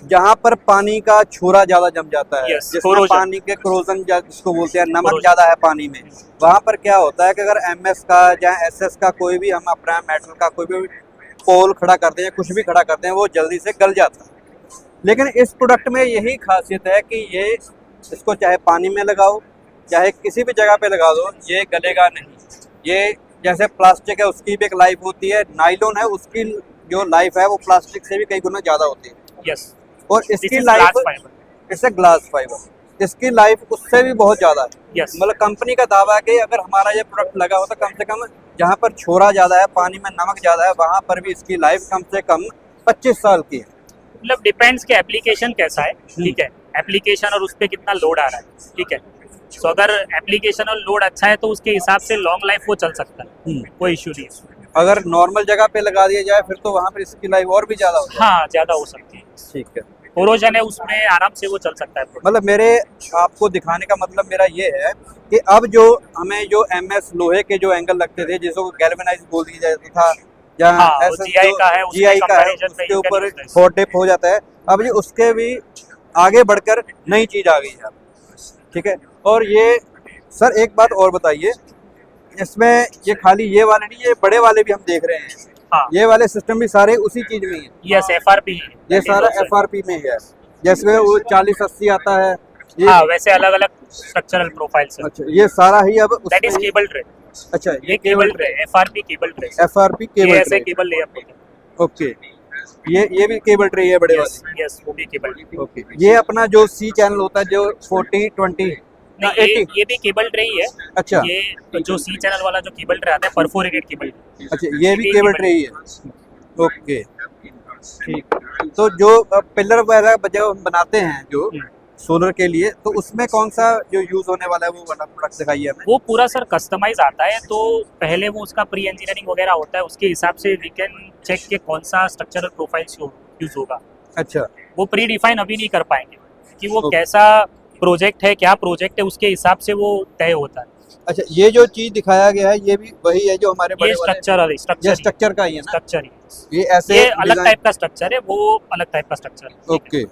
जहां पर पानी का छोरा ज़्यादा जम जाता है,
Yes,
जिसमें
corrosion।
पानी के क्रोजन जिसको बोलते हैं, नमक
Corrosion।
ज़्यादा है पानी में, वहां पर क्या होता है कि अगर एमएस का या एसएस का कोई भी हम अपना मेटल का कोई भी पोल खड़ा करते हैं, कुछ भी खड़ा करते हैं, वो जल्दी से गल जाता है। लेकिन इस प्रोडक्ट में यही खासियत है कि ये इसको चाहे पानी में लगाओ चाहे किसी भी जगह पे लगा दो, ये गलेगा नहीं। ये जैसे प्लास्टिक है उसकी भी एक लाइफ होती है, नाइलॉन है उसकी जो लाइफ है वो प्लास्टिक से भी कई गुना ज़्यादा होती है।
यस,
और
दिस
इसकी
इज
लाइफ
ग्लास फाइबर।
इससे ग्लास फाइबर, इसकी लाइफ उससे भी बहुत ज़्यादा है।
यस,
मतलब कंपनी का दावा है कि अगर हमारा ये प्रोडक्ट लगा हो तो कम से कम जहाँ पर छोरा ज़्यादा है, पानी में नमक ज़्यादा है, वहाँ पर भी इसकी लाइफ कम से कम 25 साल की है।
मतलब डिपेंड्स कि एप्लीकेशन कैसा है, ठीक है। एप्लीकेशन और उस पर कितना लोड आ रहा है, ठीक है। सो अगर एप्लीकेशन और लोड अच्छा है तो उसके हिसाब से लॉन्ग लाइफ वो चल सकता है, कोई इशू नहीं है।
अगर नॉर्मल जगह पे लगा दिया जाए फिर तो वहाँ पर इसकी लाइफ और भी ज़्यादा होती है।
हाँ, ज़्यादा हो सकती है।
ठीक है,
कोरोजन है उसमें आराम से वो चल सकता है product।
मतलब मेरे आपको दिखाने का मतलब मेरा ये है कि अब जो हमें जो एमएस लोहे के जो एंगल लगते थे, जिसको गैल्वेनाइज बोल दिया जाता था, या
हाँ, वो
SS
GI का है, उसके
GI का है,
comparison में
उसके
you can
ऊपर
use this।
हॉट डिप हो जाता है। अब ये उसके भी आगे बढ़कर नई चीज आ गई है, ठीक है। और ये सर एक बात और बताइए, इसमें ये खाली ये वाले नहीं, ये बड़े वाले भी हम देख रहे हैं,
हाँ,
ये वाले सिस्टम भी सारे उसी चीज में ही है।
यस, एफआरपी
ये सारा एफआरपी में ही है, जैसे वो 40-80 आता है ये।
हाँ, वैसे अलग अलग स्ट्रक्चरल प्रोफाइल्स है।
अच्छा, ये सारा ही अब
दैट इज
उसमें-
केबल ट्रे।
अच्छा,
ये cable tray, FRP cable tray.
FRP
ये
केबल
ऐसे
ट्रे।
केबल ले आप।
ओके, ये भी केबल ट्रे है बड़े
यस,
वाली।
यस, वो भी केबल ट्रे।
ओके, ये अपना जो सी चैनल होता है जो 40-20
नहीं,
80।
ये भी केबल ट्रे ही है।
अच्छा
ये जो सी चैनल वाला जो केबल ट्रे आता है, परफोरेटेड केबल ट्रे।
अच्छा, ये भी केबल ट्रे ही है। ओके, ठीक। तो जो पिलर वगैरह जो हम बनाते हैं जो सोलर के लिए, तो उसमें कौन सा जो यूज होने वाला है वो वाला प्रोडक्ट दिखाइए हमें।
वो पूरा सर कस्टमाइज आता है, तो पहले वो उसका प्री इंजीनियरिंग वगैरह होता है, उसके हिसाब से वी कैन चेक के कौन सा स्ट्रक्चरल प्रोफाइल्स यूज होगा।
अच्छा,
वो प्री डिफाइन अभी नहीं कर पाएंगे कि वो
Okay।
कैसा प्रोजेक्ट है, क्या प्रोजेक्ट है, उसके हिसाब से वो तय होता है।
अच्छा, ये जो चीज दिखाया गया है ये भी वही है जो हमारे बड़े
ये
वाले
स्ट्रक्चर
ये
स्ट्रक्चर
स्ट्रक्चर का ही है ना,
स्ट्रक्चर
ये ऐसे
ये अलग
डिजाइन-
टाइप का स्ट्रक्चर है, वो अलग टाइप का स्ट्रक्चर है।
ओके,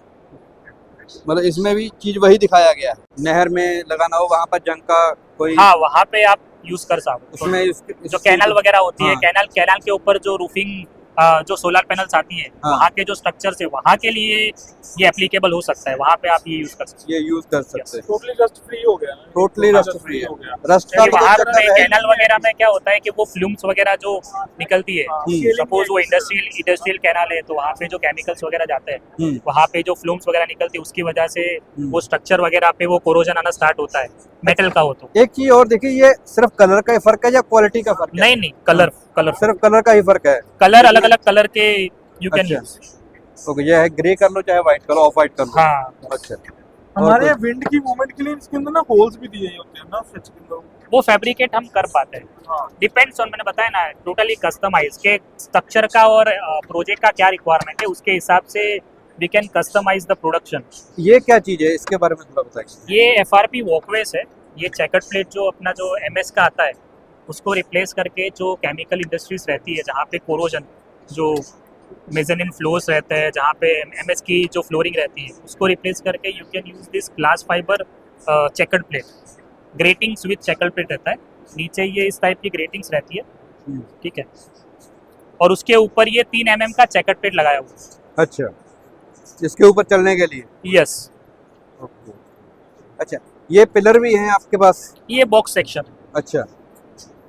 मतलब इसमें भी चीज वही दिखाया गया है। नहर में लगाना हो वहाँ पर जंग का कोई
हाँ, वहाँ पे आप यूज कर सकते हो।
उसमें
जो कैनल वगैरह होती है,
हाँ।
कैनल के ऊपर जो रूफिंग जो सोलर पैनल्स आती है,
हाँ।
वहाँ के जो स्ट्रक्चर है वहाँ के लिए ये एप्लीकेबल हो सकता है, वहाँ पे आप ये यूज कर सकते
ये यूज कर सकते हैं।
टोटली रस्ट फ्री हो गया।
टोटली रस्ट फ्री है।
हो गया।
रस्ट का
हो।
भी
वहाँ
कोई
पे
चक्कर है ही
कैनल वगैरह में क्या होता है कि वो फ्लूम्स वगैरह जो निकलती है,
हम्म।
सपोज वो इंडस्ट्रियल कैनल है, तो वहाँ पे जो केमिकल्स वगैरह जाते हैं,
नहीं।
वहाँ पे जो फ्लूम्स वगैरह निकलती है, उसकी वजह से वो स्ट्रक्चर वगैरह पे वो कोरोजन आना स्टार्ट होता है, मेटल का हो तो।
एक चीज और देखिए, ये सिर्फ कलर का ही फर्क है या क्वालिटी का फर्क है?
नहीं, कलर
सिर्फ कलर का ही फर्क है।
कलर अलग अलग कलर के यू कैन
अच्छा।
यूज।
ओके, ये है ग्रे कर लो चाहे व्हाइट कर लो, ऑफ व्हाइट कर लो।
हाँ,
अच्छा,
हमारे
और
यहाँ विंड की मूवमेंट के लिए इसके अंदर ना होल्स भी दिए होते हैं ना स्विच के अंदर।
वो फैब्रिकेट हम कर पाते हैं।
हाँ,
डिपेंड्स ऑन, मैंने बताया ना, टोटली कस्टमाइज के स्ट्रक्चर का और प्रोजेक्ट का क्या रिक्वायरमेंट है, उसके हिसाब से we can customise the production.
ये क्या चीज़ है, इसके बारे में थोड़ा बताइए।
ये FRP वॉकवेज है। ये चेकर्ड प्लेट जो अपना जो MS का आता है उसको रिप्लेस करके, जो केमिकल इंडस्ट्रीज रहती है जहाँ पे कोरोजन, जो मेजनिन फ्लोर्स रहते हैं, जहाँ पे MS की जो फ्लोरिंग रहती है, उसको रिप्लेस करके you can use this glass fibre chequered plate. Gratings with chequered plate रहता है, नीचे ये इस टाइप की ग्रेटिंग्स रहती है, ठीक है, और उसके ऊपर ये 3 mm का चेकर्ड प्लेट लगाया हुआ है।
अच्छा, इसके ऊपर चलने के लिए।
यस,
ओके, अच्छा, ये पिलर भी हैं आपके पास।
ये बॉक्स सेक्शन।
अच्छा,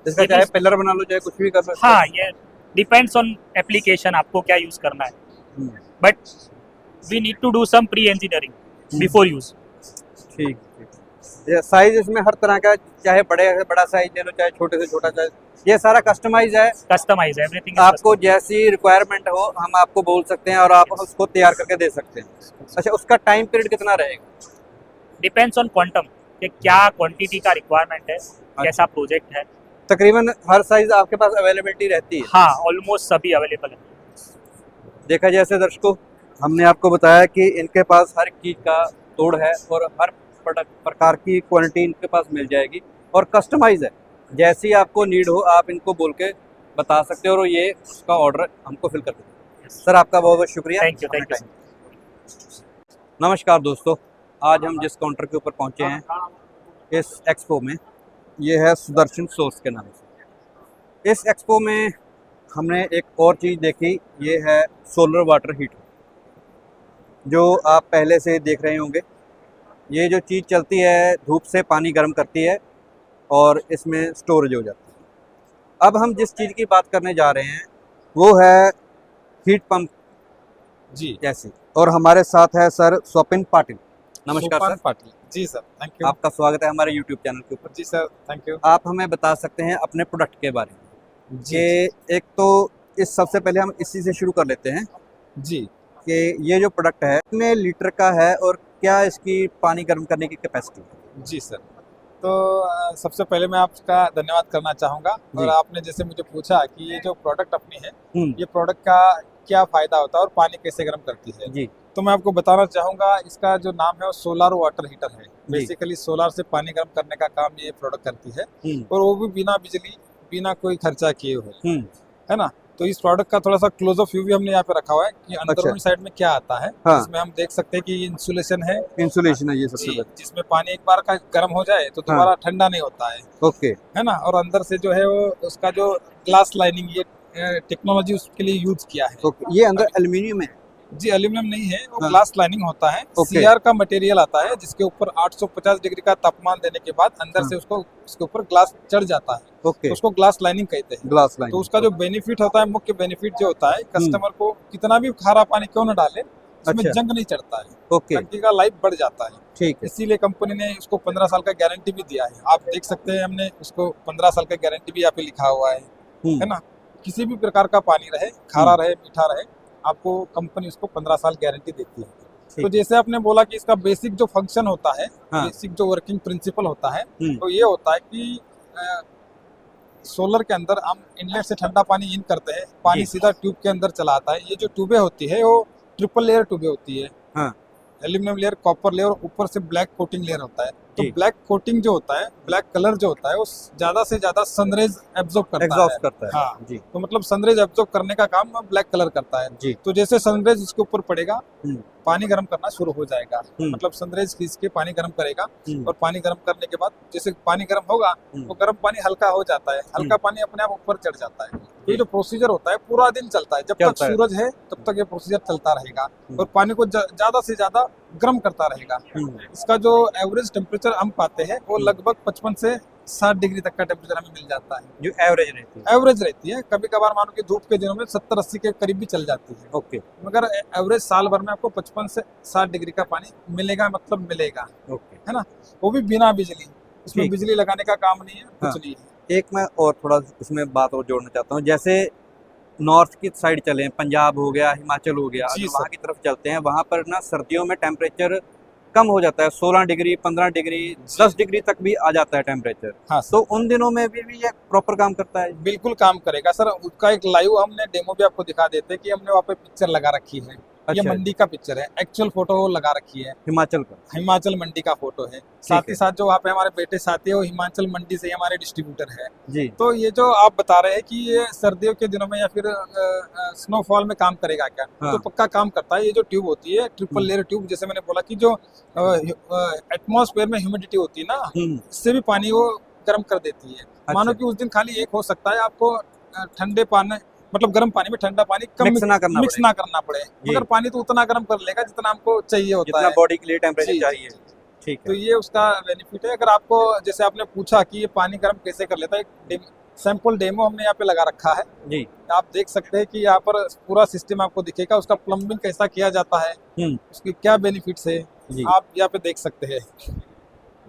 इसका
ये
चाहे
भी-
पिलर बना लो चाहे कुछ भी कर सकते
हाँ, ये डिपेंड्स ऑन एप्लीकेशन, आपको क्या यूज करना है,
हो।
But we need to do some pre engineering before use.
ठीक ठीक। ये साइज इसमें हर तरह का, चाहे बड़े से बड़ा साइज ले लो चाहे छोटे से छोटा साइज, ये सारा कस्टमाइज है।
Customise everything.
आपको जैसी रिक्वायरमेंट हो हम आपको बोल सकते हैं और आप उसको तैयार करके दे सकते हैं। अच्छा, उसका टाइम पीरियड कितना रहेगा?
डिपेंड्स ऑन क्वांटम, कि क्या क्वांटिटी का रिक्वायरमेंट है, कैसा प्रोजेक्ट है।
तकरीबन हर साइज आपके पास अवेलेबिलिटी रहती है?
हाँ, ऑलमोस्ट सभी अवेलेबल है।
देखा जैसे दर्शकों, हमने आपको बताया कि इनके पास हर चीज़ का तोड़ है और हर प्रकार की क्वालिटी इनके पास मिल जाएगी और कस्टमाइज है। जैसी आपको नीड हो आप इनको बोल के बता सकते हो और ये उसका ऑर्डर हमको फिल कर देते हैं। सर आपका बहुत बहुत शुक्रिया।
Thank you.
नमस्कार दोस्तों, आज हम जिस काउंटर के ऊपर पहुंचे हैं इस एक्सपो में, ये है सुदर्शन सोर्स के नाम से। इस एक्सपो में हमने एक और चीज़ देखी, ये है सोलर वाटर हीटर, जो आप पहले से देख रहे होंगे। ये जो चीज़ चलती है धूप से पानी गर्म करती है और इसमें स्टोरेज हो जाती है। अब हम जिस चीज़ की बात करने जा रहे हैं वो है हीट पंप
जी,
जैसी, और हमारे साथ है सर स्वपिन पाटिल। नमस्कार
सोपान
सर,
पाटिल। जी सर, थैंक यू।
आपका स्वागत है हमारे यूट्यूब चैनल के ऊपर।
जी सर, थैंक यू।
आप हमें बता सकते हैं अपने प्रोडक्ट के बारे में
जी
कि एक तो इस सबसे पहले हम इसी से शुरू कर लेते हैं
जी
कि ये जो प्रोडक्ट है कितने लीटर का है और क्या इसकी पानी गर्म करने की कैपेसिटी है?
जी सर, तो सबसे पहले मैं आपका धन्यवाद करना चाहूँगा।
जी।
और आपने जैसे मुझे पूछा कि ये जो प्रोडक्ट अपनी है,
हम्म,
ये प्रोडक्ट का क्या फ़ायदा होता है और पानी कैसे गर्म करती है,
जी
तो मैं आपको बताना चाहूँगा। इसका जो नाम है वो सोलर वाटर हीटर है। बेसिकली सोलर से पानी गर्म करने का काम ये प्रोडक्ट करती है, और वो भी बिना बिजली, बिना कोई खर्चा किए हुए, है ना। तो इस प्रोडक्ट का थोड़ा सा क्लोज ऑफ व्यू भी हमने यहाँ पे रखा हुआ है कि अंदरूनी साइड में क्या आता है।
हाँ।
इसमें हम देख सकते हैं कि ये इंसुलेशन है,
इंसुलेशन है ये सबसे
जी,
पहले।
जिसमें पानी एक बार का गर्म हो जाए तो दोबारा ठंडा नहीं होता है,
ओके,
है ना। और अंदर से जो है वो उसका जो ग्लास लाइनिंग, ये टेक्नोलॉजी उसके लिए यूज किया है।
ओके, ये अंदर एल्यूमिनियम है।
जी, एल्यूमिनियम नहीं है, वो
हाँ।
ग्लास लाइनिंग होता है।
ओके।
सीआर का मटेरियल आता है जिसके ऊपर 850 डिग्री का तापमान देने के बाद अंदर
हाँ।
से उसके ऊपर ग्लास चढ़ जाता है,
ओके,
तो उसको ग्लास लाइनिंग कहते हैं।
Glass line.
तो उसका जो बेनिफिट होता है, मुख्य बेनिफिट जो होता है, कस्टमर को कितना भी खारा पानी क्यों न डाले, उसमें
अच्छा।
जंग नहीं चढ़ता है,
ओके,
टंकी का लाइफ बढ़ जाता है।
ठीक है।
इसीलिए कंपनी ने उसको 15 साल का गारंटी भी दिया है। आप देख सकते हैं, हमने उसको 15 साल का गारंटी भी यहाँ पे लिखा हुआ है ना। किसी भी प्रकार का पानी रहे, खारा रहे, मीठा रहे, आपको कंपनी उसको 15 साल गारंटी देती है। तो जैसे आपने बोला कि इसका बेसिक जो फंक्शन होता है,
हाँ।
बेसिक जो वर्किंग प्रिंसिपल होता है,
हम्म,
तो ये होता है कि सोलर के अंदर हम इनलेट से ठंडा पानी इन करते हैं, पानी
जी।
सीधा ट्यूब के अंदर चला आता है। ये जो ट्यूबें होती है वो ट्रिपल लेयर ट्यूबें होती है,
हाँ।
एल्यूमिनियम लेयर, कॉपर लेयर, ऊपर से ब्लैक कोटिंग लेयर होता है। तो
जी।
ब्लैक कोटिंग जो होता है, ब्लैक कलर जो होता है, वो ज्यादा से ज्यादा सनरेज एब्जॉर्ब करता
एग्जॉस्ट
है।
करता है।
हाँ।
जी
तो मतलब सनरेज एब्जॉर्ब करने का काम ब्लैक कलर करता है।
जी।
तो जैसे सनरेज इसके ऊपर पड़ेगा,
हम्म,
पानी गर्म करना शुरू हो जाएगा।
हम्म।
मतलब सनरेज खींच के पानी गर्म करेगा,
हम्म,
और पानी गर्म करने के बाद जैसे पानी गर्म होगा तो गर्म पानी हल्का हो जाता है, हल्का पानी अपने आप ऊपर चढ़ जाता है। तो ये जो प्रोसीजर होता है पूरा दिन चलता है, जब तक
चलता है।
सूरज है तब तक ये प्रोसीजर चलता रहेगा,
हम्म।
और पानी को ज्यादा से ज्यादा गर्म करता रहेगा।
हम्म,
इसका जो एवरेज टेम्परेचर हम पाते हैं वो लगभग 55 से 60 डिग्री तक का टेम्परेचर हमें मिल जाता है।
जो एवरेज रहती है।
एवरेज रहती है, कभी कभार मानो कि धूप के दिनों में 70-80 के करीब भी चल जाती है,
ओके,
मगर एवरेज साल भर में आपको 55 से 60 डिग्री का पानी मिलेगा, मतलब मिलेगा,
ओके।
है ना। वो भी बिना बिजली, इसमें
ठीक।
बिजली लगाने का काम नहीं है,
हाँ।
कुछ नहीं है।
एक मैं और थोड़ा इसमें बात और जोड़ना चाहता हूँ, जैसे नॉर्थ की साइड चले, पंजाब हो गया, हिमाचल हो गया,
जी
अगर
सर।
वहाँ की तरफ चलते हैं, वहाँ पर ना सर्दियों में टेम्परेचर कम हो जाता है, 16 डिग्री, 15 डिग्री, 10 डिग्री तक भी आ जाता है टेम्परेचर।
हाँ
तो
सर,
उन दिनों में भी ये प्रॉपर काम करता है।
बिल्कुल काम करेगा सर। उसका एक लाइव हमने डेमो भी आपको दिखा देते हैं कि हमने वहाँ पे पिक्चर लगा रखी है। ये
अच्छा,
मंडी का पिक्चर है, एक्चुअल फोटो लगा रखी है,
हिमाचल का।
हिमाचल मंडी का फोटो है। साथ ही
है।
साथ जो वहाँ पे हमारे बेटे साथी है वो हिमाचल मंडी से ही हमारे डिस्ट्रीब्यूटर है।
जी
तो ये जो आप बता रहे हैं कि ये सर्दियों के दिनों में या फिर स्नोफॉल में काम करेगा क्या,
हाँ।
तो पक्का काम करता है। ये जो ट्यूब होती है ट्रिपल लेयर ट्यूब, जैसे मैंने बोला कि जो एटमॉस्फेयर में ह्यूमिडिटी होती है ना, इससे भी पानी वो गर्म कर देती है। मानो कि उस दिन खाली एक हो सकता है आपको ठंडे पानी मतलब गर्म पानी में ठंडा पानी कम
मिक्स ना करना
मिक्स
पड़े,
ना करना पड़े,
जी।
मगर पानी तो उतना गर्म कर लेगा जितना हमको चाहिए होता
जितना
है।
बॉडी के लिए टेम्परेचर
जी,
चाहिए।
जी, जी।
ठीक
तो
है।
ये उसका बेनिफिट है। अगर आपको जैसे आपने पूछा कि ये पानी गर्म कैसे कर लेता है, एक सैंपल डेमो हमने यहाँ पे लगा रखा है।
जी
आप देख सकते हैं कि यहाँ पर पूरा सिस्टम आपको दिखेगा, उसका प्लम्बिंग कैसा किया जाता है, उसकी क्या बेनिफिट्स है,
जी
आप यहाँ पे देख सकते हैं।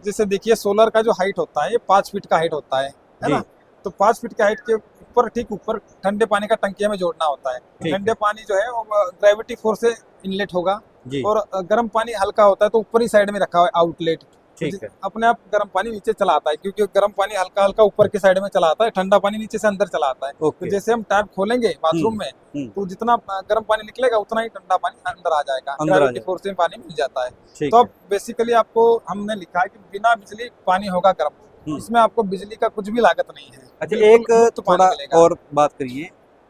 जैसे देखिए सोलर का जो हाइट होता है ये 5 फीट का हाइट होता है
जी।
ना। तो 5 फीट के हाइट के ऊपर ठीक ऊपर ठंडे पानी का टंकी में जोड़ना होता है।
ठीक
ठंडे
है।
पानी जो है वो ग्रेविटी फोर्स से इनलेट होगा,
जी
और गर्म पानी हल्का होता है तो ऊपर ही साइड में रखा हुआ है आउटलेट।
ठीक है।
अपने आप गर्म पानी नीचे चला आता है, क्योंकि गर्म पानी हल्का हल्का ऊपर के साइड में चला आता है, ठंडा पानी नीचे से अंदर चला आता है। तो
ओके।
जैसे हम टैप खोलेंगे बाथरूम में तो जितना गर्म पानी निकलेगा उतना ही ठंडा पानी अंदर आ जाएगा,
अंदर आ
ग्रेविटी
जाएगा।
फोर्स से पानी मिल जाता है।
ठीक
तो
है।
अब बेसिकली आपको हमने लिखा है कि बिना बिजली पानी होगा गर्म, इसमें आपको बिजली का कुछ भी लागत नहीं है।
अच्छा,
बिल्कुल
एक
मुफ्त पानी
थोड़ा
मिलेगा।
और बात करिए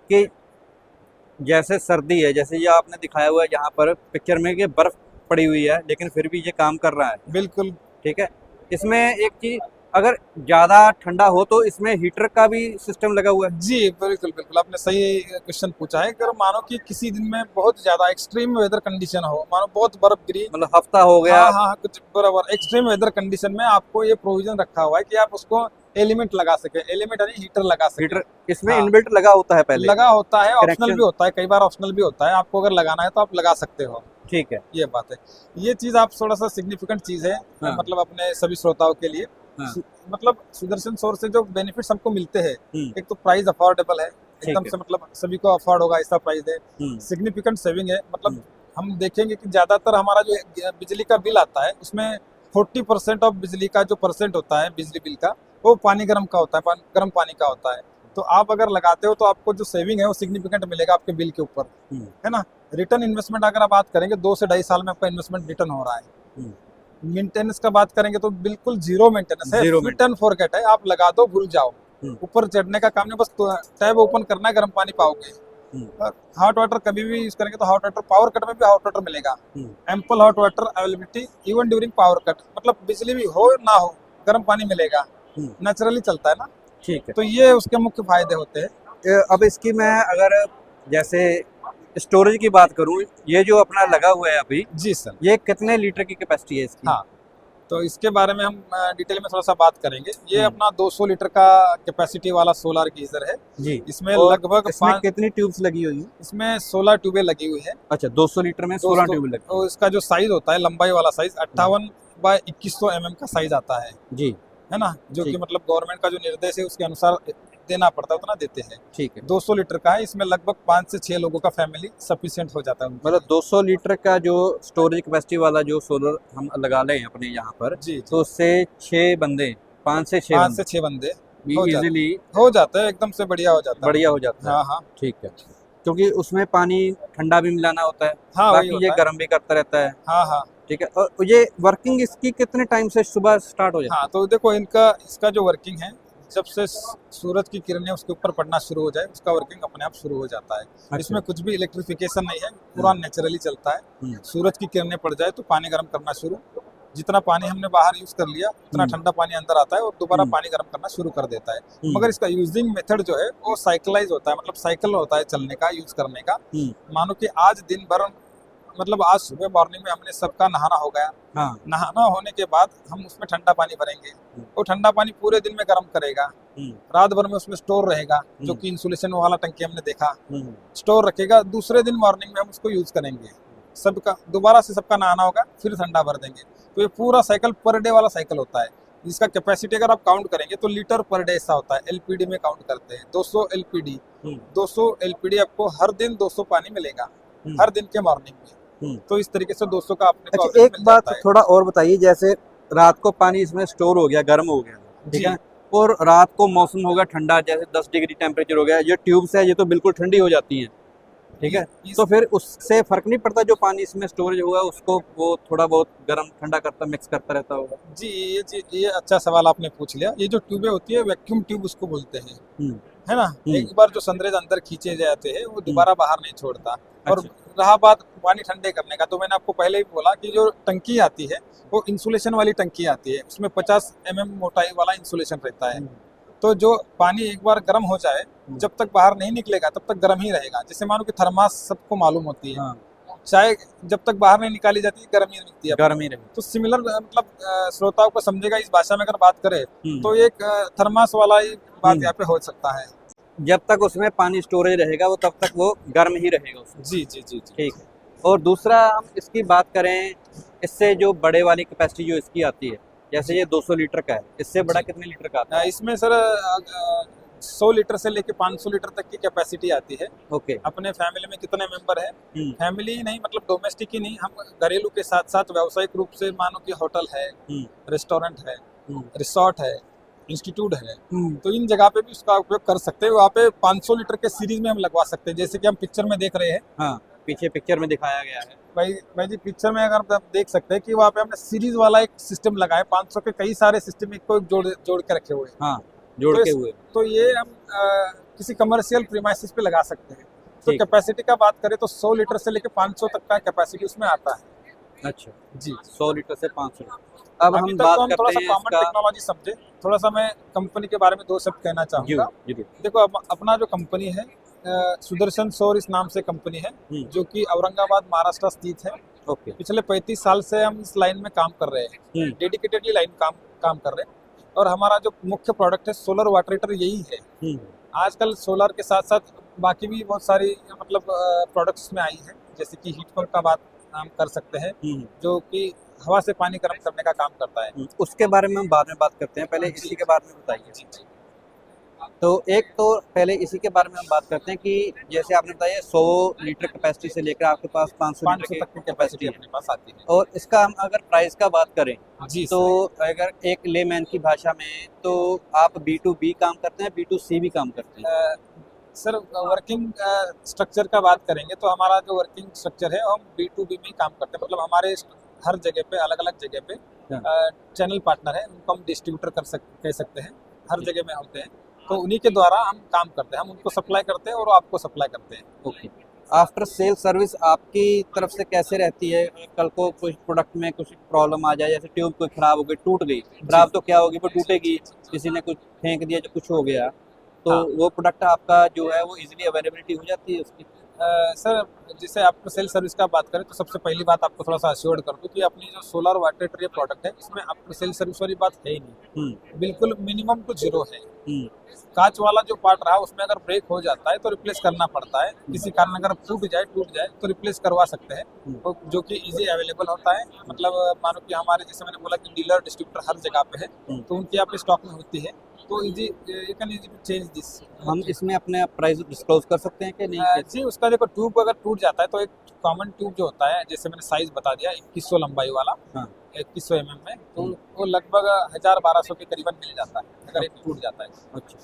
कि जैसे सर्दी है, जैसे ये आपने दिखाया हुआ है यहाँ पर पिक्चर में कि बर्फ पड़ी हुई है, लेकिन फिर भी ये काम कर रहा है।
बिल्कुल
ठीक है। इसमें एक चीज, अगर ज्यादा ठंडा हो तो इसमें हीटर का भी सिस्टम लगा हुआ है।
जी, बिल्कुल बिल्कुल आपने सही क्वेश्चन पूछा है। अगर मानो कि किसी दिन में बहुत ज्यादा एक्सट्रीम वेदर कंडीशन हो, मानो बहुत बर्फ गिरी,
मतलब हफ्ता हो गया।
हाँ हाँ कुछ बराबर एक्सट्रीम वेदर कंडीशन में आपको ये प्रोविजन रखा हुआ है कि आप उसको एलिमेंट लगा सके, एलिमेंट यानी हीटर लगा सके।
हीटर इसमें
हाँ।
इनबिल्ट लगा होता है पहले।
लगा होता है, ऑप्शनल
Connection।
भी होता है, कई बार ऑप्शनल भी होता है। आपको अगर लगाना है तो आप लगा सकते हो।
ठीक है।
ये बात है। ये चीज आप थोड़ा सा सिग्निफिकेंट चीज है,
हाँ।
मतलब अपने सभी श्रोताओं के लिए।
हाँ।
मतलब सुदर्शन सौर से जो बेनिफिट्स हमको मिलते हैं, एक तो प्राइस अफोर्डेबल है एकदम
है।
से, मतलब सभी को अफोर्ड होगा ऐसा प्राइस है। सिग्निफिकेंट सेविंग है, मतलब हम देखेंगे कि ज्यादातर हमारा जो बिजली का बिल आता है उसमें 40% ऑफ बिजली का जो परसेंट होता है बिजली बिल का, वो पानी गर्म का होता है, गर्म पानी का होता है। तो आप अगर लगाते हो तो आपको जो सेविंग है वो सिग्निफिकेंट मिलेगा आपके बिल के ऊपर, है ना। रिटर्न इन्वेस्टमेंट अगर आप बात करेंगे 2 से 2.5 साल में आपका इन्वेस्टमेंट रिटर्न हो रहा है। मेंटेनेंस का बात करेंगे तो बिल्कुल जीरो मेंटेनेंस है,
Zero
फिट एंड फॉरगेट है। आप लगा दो भूल जाओ, ऊपर चढ़ने का काम नहीं, बस टैब ओपन करना है, गर्म पानी पाओगे। हॉट वाटर कभी भी यूज करेंगे तो हॉट वाटर, पावर कट में भी हॉट वाटर मिलेगा, ample hot water availability even during power cut, मतलब बिजली भी हो ना हो गर्म पानी मिलेगा, नेचुरली चलता है ना।
ठीक है।
तो ये उसके मुख्य फायदे होते हैं।
अब इसकी मैं अगर जैसे स्टोरेज की बात करूं, ये जो अपना लगा हुआ है अभी,
जी सर।
ये कितने लीटर की कैपेसिटी है इसकी?
हाँ, तो इसके बारे में हम डिटेल में थोड़ा सा बात करेंगे। ये अपना 200 लीटर का कैपेसिटी वाला सोलर गीजर है
जी।
इसमें
और
लगभग
इसमें कितनी ट्यूब्स लगी हुई है?
इसमें 16 ट्यूबें लगी हुई है।
अच्छा, 200 लीटर में 16 ट्यूब लगी
तो इसका जो साइज होता है, लंबाई वाला साइज 58 बाय 2100 mm का साइज आता है,
जी।
है ना, जो कि
ठीक।
मतलब गवर्नमेंट का जो निर्देश है उसके अनुसार देना पड़ता है, उतना देते हैं।
ठीक है।
200 लीटर का है, इसमें लगभग 5 से 6 लोगों का फैमिली सफिशिएंट हो जाता है उनके
मतलब 200 लीटर का जो स्टोरेज कैपेसिटी वाला जो सोलर हम लगा लें अपने यहाँ पर,
लिए। जी,
तो उससे 6 बंदे, 5 से 6
5 से
बंदे
6 बंदे
भी
हो जाते
इजीली
हो जाते हैं, एकदम से बढ़िया हो जाता है।
बढ़िया हो जाता है।
हाँ हाँ
ठीक है। क्योंकि उसमें पानी ठंडा भी मिलाना होता है,
हाँ, वही
बाकी ये
होता है।
गर्म भी करता रहता है।
हाँ हाँ
ठीक है। और ये वर्किंग इसकी कितने टाइम से सुबह स्टार्ट हो जाती
हाँ। तो देखो इसका जो वर्किंग है, जब से सूरज की किरणें उसके ऊपर पड़ना शुरू हो जाए उसका वर्किंग अपने आप शुरू हो जाता है।
अच्छा।
इसमें कुछ भी इलेक्ट्रिफिकेशन नहीं है, पूरा नेचुरली चलता है। सूरज की किरणें पड़ जाए तो पानी गर्म करना शुरू, जितना पानी हमने बाहर यूज कर लिया उतना ठंडा पानी अंदर आता है और दोबारा पानी गर्म करना शुरू कर देता है। मगर इसका यूजिंग मेथड जो है वो साइकिलाइज होता है, मतलब साइकिल होता है चलने का, यूज करने का। मानो कि आज दिन भर, मतलब आज सुबह मॉर्निंग में हमने सबका नहाना हो गया,
हाँ।
नहाना होने के बाद हम उसमें ठंडा पानी भरेंगे, वो ठंडा पानी पूरे दिन में गर्म करेगा, रात भर में उसमें स्टोर रहेगा, जो कि इंसुलेशन वाला टंकी हमने देखा, स्टोर रखेगा। दूसरे दिन मॉर्निंग में हम उसको यूज करेंगे, सबका दोबारा से सबका नहाना होगा, फिर ठंडा भर देंगे। तो ये पूरा साइकिल पर डे वाला साइकिल होता है। इसका कैपेसिटी अगर आप काउंट करेंगे तो लीटर पर डे ऐसा होता है, एलपीडी में काउंट करते हैं 200 एलपीडी। 200 एलपीडी आपको हर दिन 200 पानी मिलेगा, हर दिन के मॉर्निंग में। तो इस तरीके से 200 का अपने को
अच्छा,
average
एक
मिल
बात
जाता है।
थोड़ा और बताइए, जैसे रात को पानी इसमें स्टोर हो गया, गर्म हो गया, ठीक
जी।
है, और रात को मौसम होगा ठंडा, जैसे 10 डिग्री टेम्परेचर हो गया, ये ट्यूब्स है ये तो बिल्कुल ठंडी हो जाती हैं, ठीक है,
इस-
तो फिर उससे फर्क नहीं पड़ता, जो पानी इसमें स्टोरेज होगा उसको वो थोड़ा बहुत गर्म ठंडा करता मिक्स करता रहता होगा?
जी, ये अच्छा सवाल आपने पूछ लिया। ये जो ट्यूबें होती है वैक्यूम ट्यूब उसको बोलते हैं, है ना। एक बार जो संदेश अंदर खींचे जाते हैं वो दोबारा बाहर नहीं छोड़ता। और
अच्छा।
रहा बात पानी ठंडे करने का, तो मैंने आपको पहले ही बोला कि जो टंकी आती है वो इंसुलेशन वाली टंकी आती है, उसमें 50 mm मोटाई वाला इंसुलेशन रहता है। तो जो पानी एक बार गर्म हो जाए, जब तक बाहर नहीं निकलेगा तब तक गर्म ही रहेगा। जैसे मानो कि थर्मास सबको मालूम होती है,
हाँ,
चाय जब तक बाहर नहीं निकाली जाती गर्म ही मिलती है।
गर्म ही रहे।
तो सिमिलर मतलब श्रोताओं को समझेगा इस भाषा में अगर बात करें
हम्म।
तो एक थर्मास वाला ही बात यहाँ पे हो सकता है।
जब तक उसमें पानी स्टोरेज रहेगा वो तब तक वो गर्म ही रहेगा उसमें।
जी जी जी जी।
ठीक है। और दूसरा हम इसकी बात करें, इससे जो बड़े वाली कैपेसिटी जो इसकी आती है, जैसे ये 200 लीटर का है, इससे बड़ा कितने लीटर का आता है?
इसमें सर 100 लीटर से लेके 500 लीटर तक की कैपेसिटी आती है।
ओके।
अपने फैमिली में कितने मेंबर है, फैमिली ही नहीं मतलब डोमेस्टिक ही नहीं, हम घरेलू के साथ साथ व्यावसायिक रूप से मानो कि होटल है, रेस्टोरेंट है, रिसोर्ट है, इंस्टीट्यूट है, तो इन जगह पे भी उसका उपयोग कर सकते हैं। वहाँ पे 500 लीटर के सीरीज में हम लगवा सकते हैं, जैसे कि हम पिक्चर में देख रहे हैं।
हाँ, पीछे पिक्चर में दिखाया गया है।
भाई जी पिक्चर में अगर आप देख सकते हैं कि वहाँ पे हमने सीरीज वाला एक सिस्टम लगाया, 500 के कई सारे सिस्टम एक को एक जोड़ के रखे हुए हैं।
हाँ, जोड़
तो
के
इस-
हुए।
तो ये हम किसी कमर्शियल प्रीमाइसिस पे लगा सकते हैं। तो
ठीक।
कैपेसिटी का बात करें तो 100 लीटर से लेके 500 तक का कैपेसिटी उसमें आता है।
अच्छा,
जी।
100 लीटर से 500 लीटर। अब
अभी
हम
तक
बात
तो हम थोड़ा
करते
सा
हैं
कॉमन
इसका।
टेक्नोलॉजी समझे, थोड़ा सा मैं कंपनी के बारे में 2 शब्द कहना चाहूँगा।
जरूर।
देखो अपना जो कंपनी है सुदर्शन सौर इस नाम से कंपनी है, जो कि औरंगाबाद महाराष्ट्र स्थित है।
ओके।
पिछले 35 साल से हम इस लाइन में काम कर रहे हैं, डेडिकेटेडली लाइन काम कर रहे हैं। और हमारा जो मुख्य प्रोडक्ट है सोलर वाटर हीटर यही है। आजकल सोलर के साथ साथ बाकी भी बहुत सारी मतलब प्रोडक्ट्स में आई है, जैसे कि हीट पंप का बात हम कर सकते हैं, जो कि हवा से पानी गर्म करने का काम करता है।
उसके बारे में हम बाद में बात करते हैं, पहले
जी।
इसी के बारे में बताइए।
जी जी।
तो एक तो पहले इसी के बारे में हम बात करते हैं कि जैसे आपने बताया 100 लीटर कैपेसिटी से लेकर आपके पास 500 लीटर
500
की
तक की कैपेसिटी
है।
अपने पास आती है।
और इसका हम अगर प्राइस का बात करें
जी
तो अगर एक लेमैन की भाषा में, तो आप B2B काम करते हैं, B2C भी काम करते हैं?
सर वर्किंग स्ट्रक्चर का बात करेंगे तो हमारा जो वर्किंग स्ट्रक्चर है हम B2B में ही काम करते हैं। मतलब हमारे हर जगह पे अलग अलग जगह पे चैनल पार्टनर है, उनको हम डिस्ट्रीब्यूटर कह सकते हैं, हर जगह में होते हैं। तो उन्हीं के द्वारा हम काम करते हैं, हम उनको सप्लाई करते हैं और आपको सप्लाई करते हैं।
ओके। आफ्टर सेल सर्विस आपकी तरफ से कैसे रहती है? कल को कुछ प्रोडक्ट में कुछ प्रॉब्लम आ जाए, जैसे ट्यूब कोई खराब हो गई, टूट गई, खराब तो क्या होगी, वो टूटेगी, किसी ने कुछ फेंक दिया, जो कुछ हो गया, तो
हाँ।
वो प्रोडक्ट आपका जो है वो इजीली अवेलेबिलिटी हो जाती है उसकी?
सर जैसे आपको सेल सर्विस का बात करें तो सबसे पहली बात आपको थोड़ा सा अश्योर्ड कर दूं कि अपनी जो सोलर वाटर हीटर प्रोडक्ट है इसमें आपको सेल सर्विस वाली बात है ही नहीं, बिल्कुल मिनिमम टू जीरो है। कांच वाला जो पार्ट रहा उसमें अगर ब्रेक हो जाता है तो रिप्लेस करना पड़ता है, किसी कारण अगर टूट जाए तो रिप्लेस करवा सकते हैं, तो जो कि इजी अवेलेबल होता है। मतलब मानो कि हमारे जैसे मैंने बोला कि डीलर डिस्ट्रीब्यूटर हर जगह पे है, तो उनकी आप स्टॉक में होती है, तो easy you can easy change this.
हम इसमें अपने प्राइस डिस्क्लोज कर सकते हैं कि नहीं?
जी उसका देखो ट्यूब अगर टूट जाता है तो एक कॉमन ट्यूब जो होता है, जैसे मैंने साइज बता दिया 2100 लंबाई वाला,
हाँ।
2100 mm में, तो वो लगभग 1000-1200 के करीबन मिल जाता है अगर एक टूट जाता है।
अच्छा।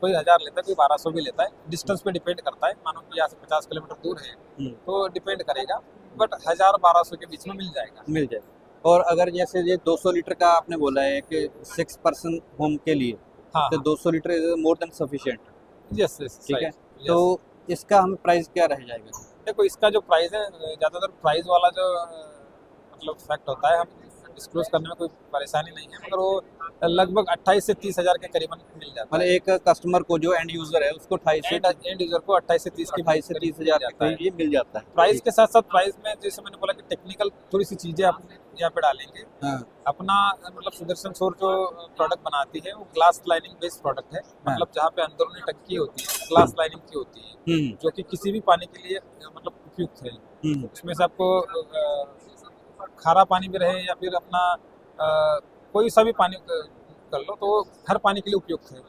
कोई 1000 लेता है, कोई 1200 भी लेता है, डिस्टेंस पे डिपेंड करता है। मानो कि यहाँ से 50 किलोमीटर दूर है तो डिपेंड करेगा, बट 1000-1200 के बीच में मिल जाएगा।
मिल जाए। और अगर जैसे ये 200 लीटर का आपने बोला है कि 6 पर्सन होम के लिए,
हाँ
तो 200 litre is more than sufficient,
yes
ठीक है। तो इसका हमें प्राइस क्या रह जाएगा?
देखो इसका जो प्राइस है, ज़्यादातर प्राइस वाला जो मतलब फैक्ट होता है, हम डिस्क्लोज करने में कोई परेशानी नहीं है, मगर वो लगभग 28 से 30 हज़ार के करीबन मिल जाता
मतलब
है।
एक कस्टमर को जो एंड यूजर है उसको 28
एंड यूजर को 28 से 30 के
28 से 30 हज़ार
जाता है।
ये मिल जाता है।
प्राइस के साथ साथ प्राइस में जैसे मैंने बोला कि टेक्निकल थोड़ी सी चीज़ें आप यहाँ पे डालेंगे।
हाँ।
अपना मतलब सुदर्शन सौर जो प्रोडक्ट बनाती है वो ग्लास लाइनिंग बेस्ड प्रोडक्ट है, मतलब जहाँ पे अंदरूनी टंकी होती है ग्लास लाइनिंग की होती है, जो कि किसी भी पानी के लिए मतलब उपयुक्त है। उसमें से आपको खारा पानी भी रहे या फिर अपना कोई सा भी पानी कर लो तो हर पानी के लिए उपयुक्त है।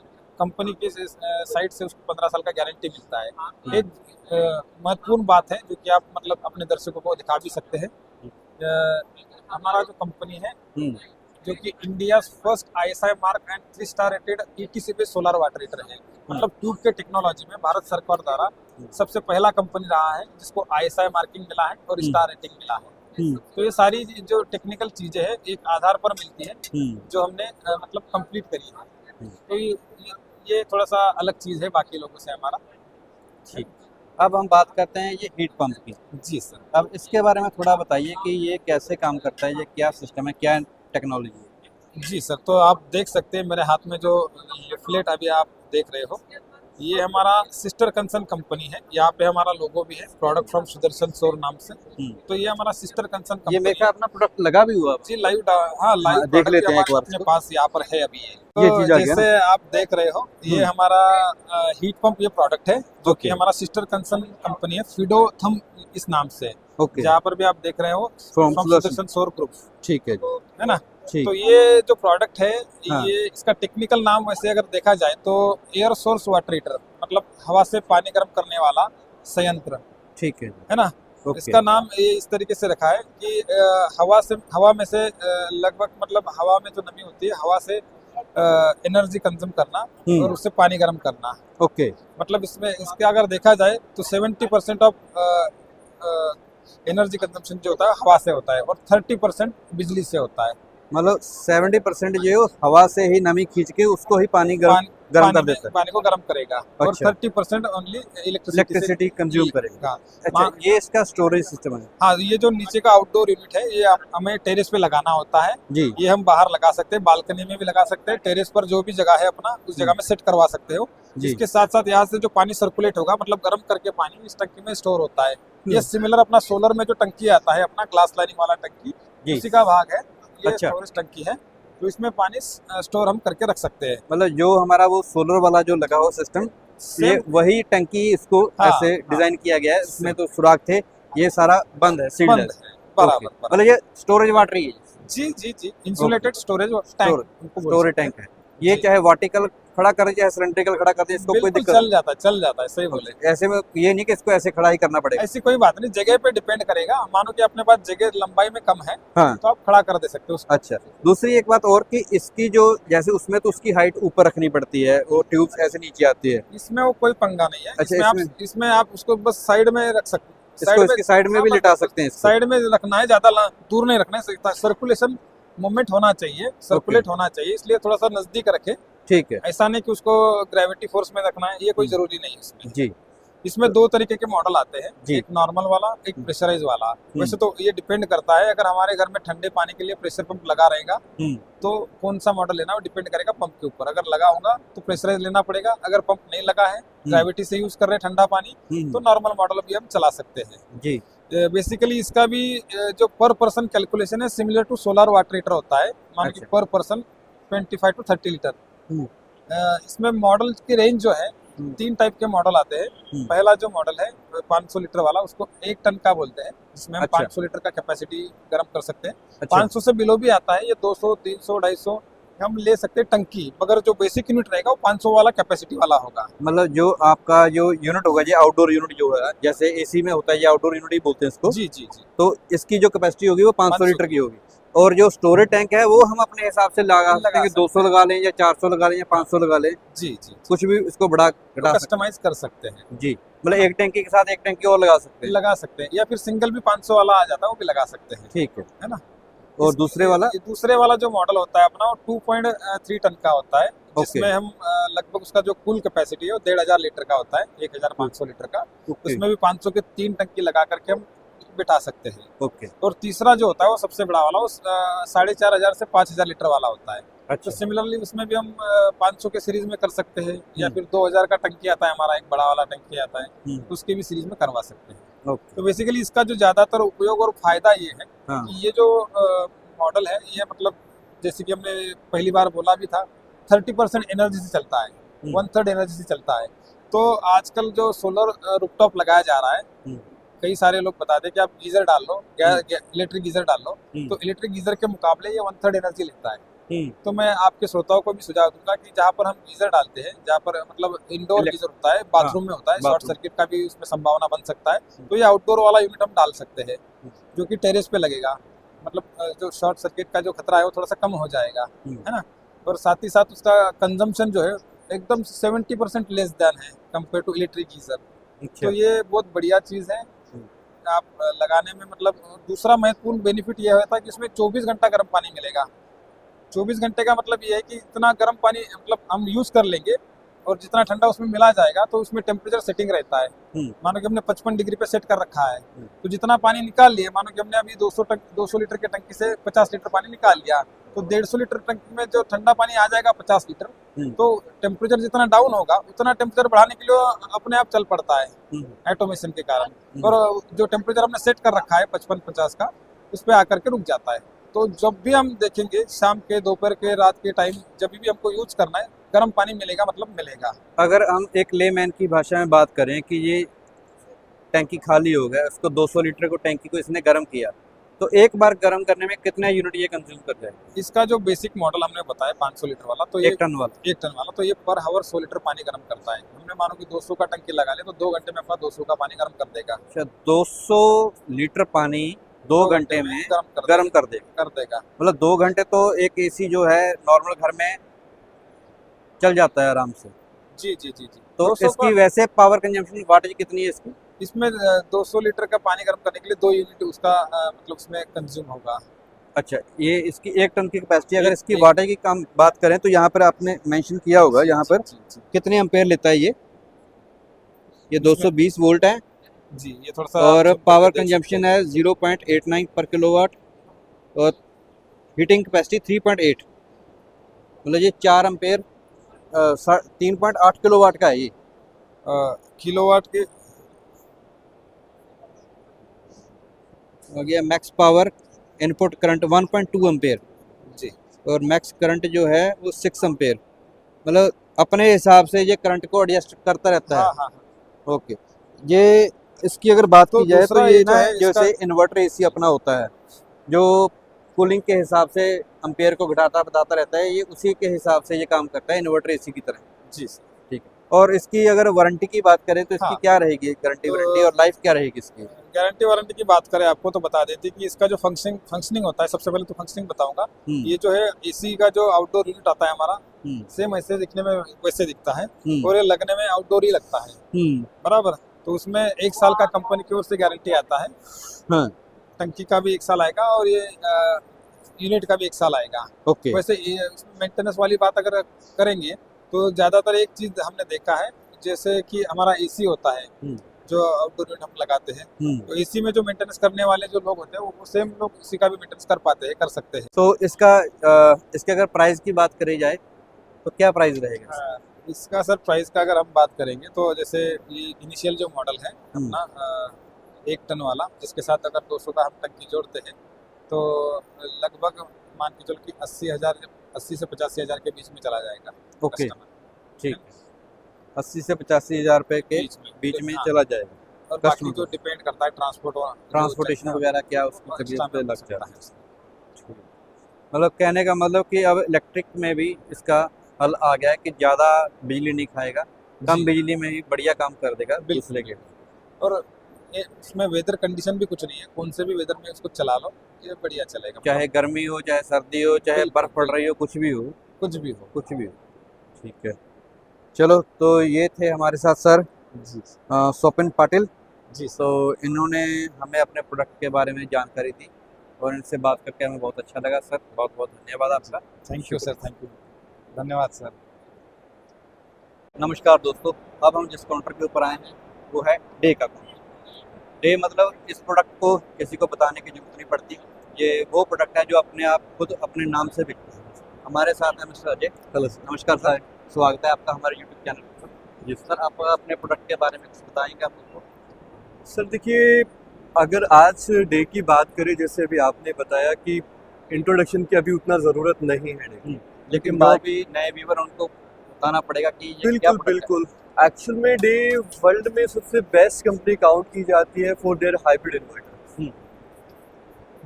कंपनी के साइड से उसको 15 साल का गारंटी मिलता है। एक महत्वपूर्ण बात है जो कि आप मतलब अपने दर्शकों को दिखा भी सकते हैं। हमारा जो कंपनी है जो कि India first ISI mark and 3 star rated ETC पे सोलर वाटर हीटर है। मतलब ट्यूब के टेक्नोलॉजी में भारत सरकार द्वारा सबसे पहला कंपनी रहा है जिसको ISI मार्किंग मिला है और स्टार रेटिंग मिला है। तो ये सारी जो टेक्निकल चीजें हैं एक आधार पर मिलती है जो हमने मतलब कंप्लीट करी है। तो ये थोड़ा सा अलग चीज है बाकी लोगों से हमारा।
ठीक। अब हम बात करते हैं ये हीट पंप की।
जी सर।
अब इसके बारे में थोड़ा बताइए कि ये कैसे काम करता है, ये क्या सिस्टम है, क्या टेक्नोलॉजी है?
जी सर, तो आप देख सकते हैं मेरे हाथ में जो लिफलेट अभी आप देख रहे हो, ये हमारा सिस्टर कंसर्न कंपनी है। यहाँ पे हमारा लोगो भी है, प्रोडक्ट फ्रॉम सुदर्शन सौर नाम से। तो ये हमारा सिस्टर कंसर्न
ये
कंपनी
मेरे ख्याल अपना प्रोडक्ट लगा भी हुआ है।
जी लाइव लाइव
देख लेते हैं एक बार
अपने
इसको।
पास यहाँ पर है अभी।
ये
तो
चीज़ आ गया
जैसे आप देख रहे हो ये हमारा हीट पंप ये प्रोडक्ट है जो कि
Okay.
हमारा सिस्टर कंसर्न कंपनी है फिडो थम इस नाम से।
ओके,
जहाँ पर भी आप देख रहे हो
From
फ्रॉम
सुदर्शन।
सुदर्शन सौर ग्रुप,
ठीक है जी,
है ना।
ठीक।
तो ये जो प्रोडक्ट है
हाँ।
ये इसका टेक्निकल नाम वैसे अगर देखा जाए तो एयर सोर्स वाटर हीटर, मतलब हवा से पानी गर्म करने वाला संयंत्र,
ठीक है जी,
है ना।
ओके।
इसका नाम ये इस तरीके से रखा है कि हवा में से लगभग मतलब हवा में जो नमी होती है हवा से एनर्जी कंज्यूम करना और उससे पानी गर्म करना।
ओके,
मतलब इसमें इसके अगर देखा जाए तो 70% ऑफ एनर्जी कंजम्पशन जो होता है हवा से होता है और 30% बिजली से होता है।
मतलब 70% जो है वो हवा से ही नमी खींच के उसको ही पानी गर्म कर देता है,
पानी को गर्म करेगा और
अच्छा।
30% ओनली
इलेक्ट्रिसिटी कंज्यूम करेगा। अच्छा,
हाँ।
ये इसका स्टोरेज सिस्टम है
हाँ, ये जो नीचे का आउटडोर यूनिट है ये हमें टेरेस पे लगाना होता है।
जी।
ये हम बाहर लगा सकते हैं, बालकनी में भी लगा सकते हैं, टेरेस पर जो भी जगह है अपना उस जगह में सेट करवा सकते हो।
जी।
इसके साथ साथ यहाँ से जो पानी सर्कुलेट होगा मतलब गर्म करके पानी इस टंकी में स्टोर होता है। ये सिमिलर अपना सोलर में जो टंकी आता है अपना ग्लास लाइनिंग वाला टंकी,
जी।
उसी का भाग है ये।
अच्छा।
स्टोरेज टंकी है तो इसमें पानी स्टोर हम करके रख सकते हैं।
मतलब जो हमारा वो सोलर वाला जो लगा हुआ सिस्टम, ये
Same-
वही टंकी इसको
हाँ,
ऐसे
हाँ।
डिजाइन किया गया है। इसमें तो सुराख थे, ये सारा बंद है, सील्ड है।
बंद है, बराबर
ओके।
बराबर।
मतलब ये स्टोरेज वाटर ही है,
जी जी जी, इंसुलेटेड स्टोरेज
स्टोरेज टैंक है। ये चाहे वर्टिकल खड़ा कर चाहे सिलेंड्रिकल खड़ा कर दे, इसको कोई
बिल्कुल
दिक्कत
चल जाता है, सही बोले।
नहीं। ऐसे में ये नहीं कि इसको ऐसे खड़ा ही करना पड़ेगा।
ऐसी कोई बात नहीं, जगह पे डिपेंड करेगा। मानो कि अपने पास जगह लंबाई में कम है
हाँ,
तो आप खड़ा कर दे सकते हो उसको।
अच्छा। दूसरी एक बात और कि इसकी जो जैसे उसमें तो उसकी हाइट ऊपर रखनी पड़ती है, वो ट्यूब्स ऐसे नीचे आती है।
इसमें वो कोई पंगा नहीं है।
अच्छा,
इसमें आप उसको बस साइड में रख सकते हैं।
इसको इसकी साइड में भी लिटा सकते हैं इसको।
साइड में रखना है, ज्यादा दूर नहीं रखना है। सर्कुलेशन मूवमेंट होना चाहिए, सर्कुलेट होना चाहिए, इसलिए थोड़ा सा नजदीक रखे।
ठीक है
ऐसा नहीं कि उसको ग्रेविटी फोर्स में रखना है, ये कोई जरूरी नहीं है इसमें।
जी।
इसमें दो तरीके के मॉडल आते हैं,
जी।
एक नॉर्मल वाला, एक प्रेशराइज वाला। वैसे तो ये डिपेंड करता है, अगर हमारे घर में ठंडे पानी के लिए प्रेशर पंप लगा रहेगा तो कौन सा मॉडल लेना वो डिपेंड करेगा पंप के ऊपर। अगर लगा होगा तो प्रेशराइज लेना पड़ेगा, अगर पंप नहीं लगा है, ग्रेविटी से यूज कर रहे हैं ठंडा पानी, तो नॉर्मल मॉडल भी हम चला सकते हैं।
जी।
बेसिकली इसका भी जो पर पर्सन कैलकुलेशन है similar to solar water heater होता है। मान कि
अच्छा।
Per person 25 to 30 litre. इसमें मॉडल की रेंज जो है 3 टाइप के मॉडल आते हैं। पहला जो मॉडल है 500 लीटर वाला, उसको 1 टन का बोलते हैं, जिसमें हम
अच्छा।
500 लीटर का कैपेसिटी गर्म कर सकते हैं।
अच्छा।
500 से बिलो भी आता है, ये 200, 300, 250 हम ले सकते हैं टंकी, मगर जो बेसिक यूनिट रहेगा वो 500 वाला कैपेसिटी वाला होगा।
मतलब जो आपका जो यूनिट होगा, ये आउटडोर यूनिट जो है, जैसे एसी में होता है, ये आउटडोर यूनिट ही बोलते हैं इसको।
जी जी जी।
तो इसकी जो कैपेसिटी होगी वो 500
500
लीटर की होगी। और जो स्टोरेज टैंक है वो हम अपने हिसाब से लगा सकते हैं कि 200 लगा लें या 400 लगा लें या 500 लगा लें,
जी जी,
कुछ भी इसको बढ़ा घटा सकते
कस्टमाइज कर सकते हैं।
हैं। जी, मतलब एक टैंकी के साथ एक टैंकी और लगा सकते हैं।
लगा सकते हैं, या फिर सिंगल भी 500 वाला आ जाता है वो भी लगा सकते हैं,
ठीक है।
है ना।
और दूसरे वाला
दूसरे वाला जो मॉडल होता है अपना वो 2.3 टन का होता है, जिसमें हम लगभग उसका जो कुल कैपेसिटी है वो 1500 लीटर का होता है, 1500 लीटर का। उसमें भी 500 के 3 टंकी लगा करके हम बिठा सकते हैं।
ओके।
और तीसरा जो होता है वो सबसे बड़ा वाला, वो 4500 से 5000 लीटर वाला होता है। तो
अच्छा।
सिमिलरली उसमें भी हम 500 के सीरीज में कर सकते हैं, या फिर 2000 का टंकी आता है हमारा, एक बड़ा वाला टंकी आता है, उसके भी सीरीज में करवा सकते हैं।
ओके।
तो बेसिकली इसका जो ज्यादातर उपयोग और फायदा ये है
हाँ।
कि ये जो मॉडल है ये मतलब जैसे कि हमने पहली बार बोला भी था, 30% एनर्जी से चलता है, 1/3 एनर्जी से चलता है। तो आजकल जो सोलर रूफटॉप लगाया जा रहा है, कई सारे लोग बताते हैं कि आप गीजर डाल लो, इलेक्ट्रिक गीजर डाल लो, तो इलेक्ट्रिक गीजर के मुकाबले ये 1/3 एनर्जी लेता है। तो मैं आपके श्रोताओं को भी सुझाव दूंगा कि जहाँ पर हम गीजर डालते हैं, जहाँ पर मतलब इंडोर
इलेक्ट-
गीजर होता है, बाथरूम में होता है, शॉर्ट
बाथरूम।
सर्किट का भी उसमें संभावना बन सकता है, तो ये आउटडोर वाला यूनिट हम डाल सकते हैं, जो कि टेरेस पे लगेगा। मतलब जो शॉर्ट सर्किट का जो खतरा है वो थोड़ा सा कम हो जाएगा, है ना। और साथ ही साथ उसका कंजम्पशन जो है एकदम 70% लेस देन है कंपेयर टू इलेक्ट्रिक गीजर।
अच्छा
तो ये बहुत बढ़िया चीज़ है आप लगाने में। मतलब दूसरा महत्वपूर्ण बेनिफिट ये होता है कि इसमें 24 घंटा गर्म पानी मिलेगा। 24 घंटे का मतलब ये है कि इतना गर्म पानी मतलब हम यूज़ कर लेंगे और जितना ठंडा उसमें मिला जाएगा तो उसमें टेम्परेचर सेटिंग रहता है। मानो कि हमने 55 डिग्री पे सेट कर रखा है, तो जितना पानी निकाल लिए, मानो कि हमने अभी 200 लीटर के टंकी से 50 लीटर पानी निकाल लिया, तो 150 लीटर टंकी में जो ठंडा पानी आ जाएगा 50 लीटर, तो टेम्परेचर जितना डाउन होगा उतना टेम्परेचर बढ़ाने के लिए अपने आप चल पड़ता है ऑटोमेशन के कारण। और जो टेम्परेचर हमने सेट कर रखा है 55-50 का, उस पर आकर के रुक जाता है। तो जब भी हम देखेंगे शाम के, दोपहर के, रात के टाइम, जब भी हमको यूज करना है, गर्म पानी मिलेगा मतलब मिलेगा।
अगर हम एक लेमैन की भाषा में बात करें कि ये टैंकी खाली हो गया, उसको 200 लीटर को टैंकी को इसने गर्म किया, तो एक बार गर्म करने में कितना यूनिट ये कंज्यूम कर जाएगा?
इसका जो बेसिक मॉडल हमने बताया 500 लीटर वाला, तो ये
1 टन वाला।
1 टन वाला, तो ये पर हावर 100 लीटर पानी गर्म करता है। हमने मानो कि 200 का टंकी लगा ले तो 2 घंटे में अपना 200 का पानी गर्म कर देगा।
अच्छा, 200 लीटर पानी 2 घंटे में गर्म कर देगा। मतलब 2 घंटे तो एक एसी जो है नॉर्मल घर में चल जाता है आराम से।
जी जी जी जी।
तो
200
इसकी वैसे पावर कंजम्पशन वाटेज कितनी है इसकी?
इसमें 200 लीटर का पानी गर्म करने के लिए 2 यूनिट उसका मतलब उसमें कंज्यूम होगा।
अच्छा, ये इसकी 1 टन की कैपेसिटी। अगर
एक-
इसकी
एक-
वाटेज की काम बात करें तो यहाँ पर आपने मेंशन किया होगा, यहाँ पर
जी, जी,
कितने एम्पेयर लेता है ये
इसमें-
220 वोल्ट है
जी, ये थोड़ा सा
और
आप zoom
पावर
करके देख
कंजम्पशन
सकते
है 0.89 पर किलोवाट और हीटिंग कैपेसिटी 3.8, मतलब ये 4 एम्पेयर 3.8 किलोवाट का है ये।
किलोवाट के।
हो गया max power input current 1.2 ampere
जी
और मैक्स करंट जो है वो 6 एम्पेयर। मतलब अपने हिसाब से ये करंट को एडजस्ट करता रहता है।
हाँ हाँ हाँ।
ओके, ये इसकी अगर बात
तो
की जाए तो
दूसरा
ये
ये जो
ना
है
जैसे
इसका-
इन्वर्टर एसी अपना होता है जो कूलिंग के हिसाब से एम्पेयर को घटाता बताता रहता है, ये उसी के हिसाब से ये काम करता है इन्वर्टर एसी की तरह।
जी
ठीक है। और इसकी अगर वारंटी की बात करें तो इसकी
हाँ।
क्या रहेगी गारंटी
तो-
वारंटी और लाइफ क्या रहेगी इसकी?
गारंटी वारंटी की बात करें आपको तो बता देती कि इसका जो फंक्शनिंग होता है, सबसे पहले तो फंक्शनिंग बताऊंगा। ये जो है एसी का जो आउटडोर यूनिट आता है हमारा, सेम ऐसे दिखने में वैसे दिखता है और ये लगने में आउटडोर ही लगता है, बराबर। तो उसमें 1 साल का कंपनी की ओर से गारंटी आता है।
हाँ।
टंकी का भी 1 साल आएगा और ये यूनिट का भी 1 साल आएगा।
ओके।
वैसे मेंटेनेंस वाली बात अगर करेंगे तो ज्यादातर एक चीज हमने देखा है, जैसे कि हमारा एसी होता है जो आउटडोर यूनिट हम लगाते हैं, तो एसी में जो मेंटेनेंस करने वाले जो लोग होते हैं वो सेम लोग इसी का भी मेंटेनेंस कर पाते हैं, कर सकते हैं।
तो इसके अगर प्राइस की बात करी जाए तो क्या प्राइस रहेगा?
इसका सर प्राइस का अगर हम बात करेंगे तो जैसे ये इनिशियल जो मॉडल है अपना 1 टन वाला, जिसके साथ अगर 200 का हम टंकी जोड़ते हैं तो लगभग मान के चलो कि 80 से 85 हज़ार के बीच में चला जाएगा।
ओके,
customer,
ठीक है। 80 से 85 हज़ार रुपए के बीच में
हाँ।
चला जाएगा।
और बाकी
customer
जो
को।
डिपेंड करता है
ट्रांसपोर्टेशन वगैरह क्या उसकी
वो
तबीयत
extra
पे
में
लग
हो सकता
जाता है। मतलब कहने का मतलब कि अब इलेक्ट्रिक में भी इसका हल आ गया है कि ज़्यादा बिजली नहीं खाएगा, कम
जी।
बिजली में ही बढ़िया काम कर देगा दूसरे के।
और इसमें वेदर कंडीशन भी कुछ नहीं है, कौन से भी वेदर में उसको चला लो ये बढ़िया चलेगा।
चाहे गर्मी हो, चाहे सर्दी हो, चाहे
बिल्कुल,
बर्फ पड़ रही हो, कुछ भी हो,
कुछ भी हो।
कुछ भी हो। ठीक है, चलो तो ये थे हमारे साथ सर
जी
स्वपिन पाटिल।
जी
तो इन्होंने हमें अपने प्रोडक्ट के बारे में जानकारी दी और इनसे बात करके हमें बहुत अच्छा लगा सर। बहुत बहुत धन्यवाद आपका।
Thank you sir, thank you, धन्यवाद सर।
नमस्कार दोस्तों, अब हम जिस काउंटर के ऊपर आए हैं वो है डे का काउंटर। डे मतलब इस प्रोडक्ट को किसी को बताने की जरूरत नहीं पड़ती, ये वो प्रोडक्ट है जो अपने आप खुद अपने नाम से बिकता है। हमारे साथ है मिस्टर अजय। Hello sir. नमस्कार सर, स्वागत है आपका हमारे यूट्यूब चैनल पर। जी सर, आप अपने प्रोडक्ट के बारे में कुछ बताएंगे आप लोग को?
सर देखिए, अगर आज डे की बात करें, जैसे अभी आपने बताया कि इंट्रोडक्शन की अभी उतना ज़रूरत नहीं है डे की,
लेकिन जो भी नए व्यूवर उनको बताना पड़ेगा कि ये क्या
बिल्कुल
प्रोडक्ट है।
बिल्कुल। एक्चुअल में डे वर्ल्ड में सबसे बेस्ट कंपनी काउंट की जाती है फॉर देयर हाइब्रिड इन्वर्टर।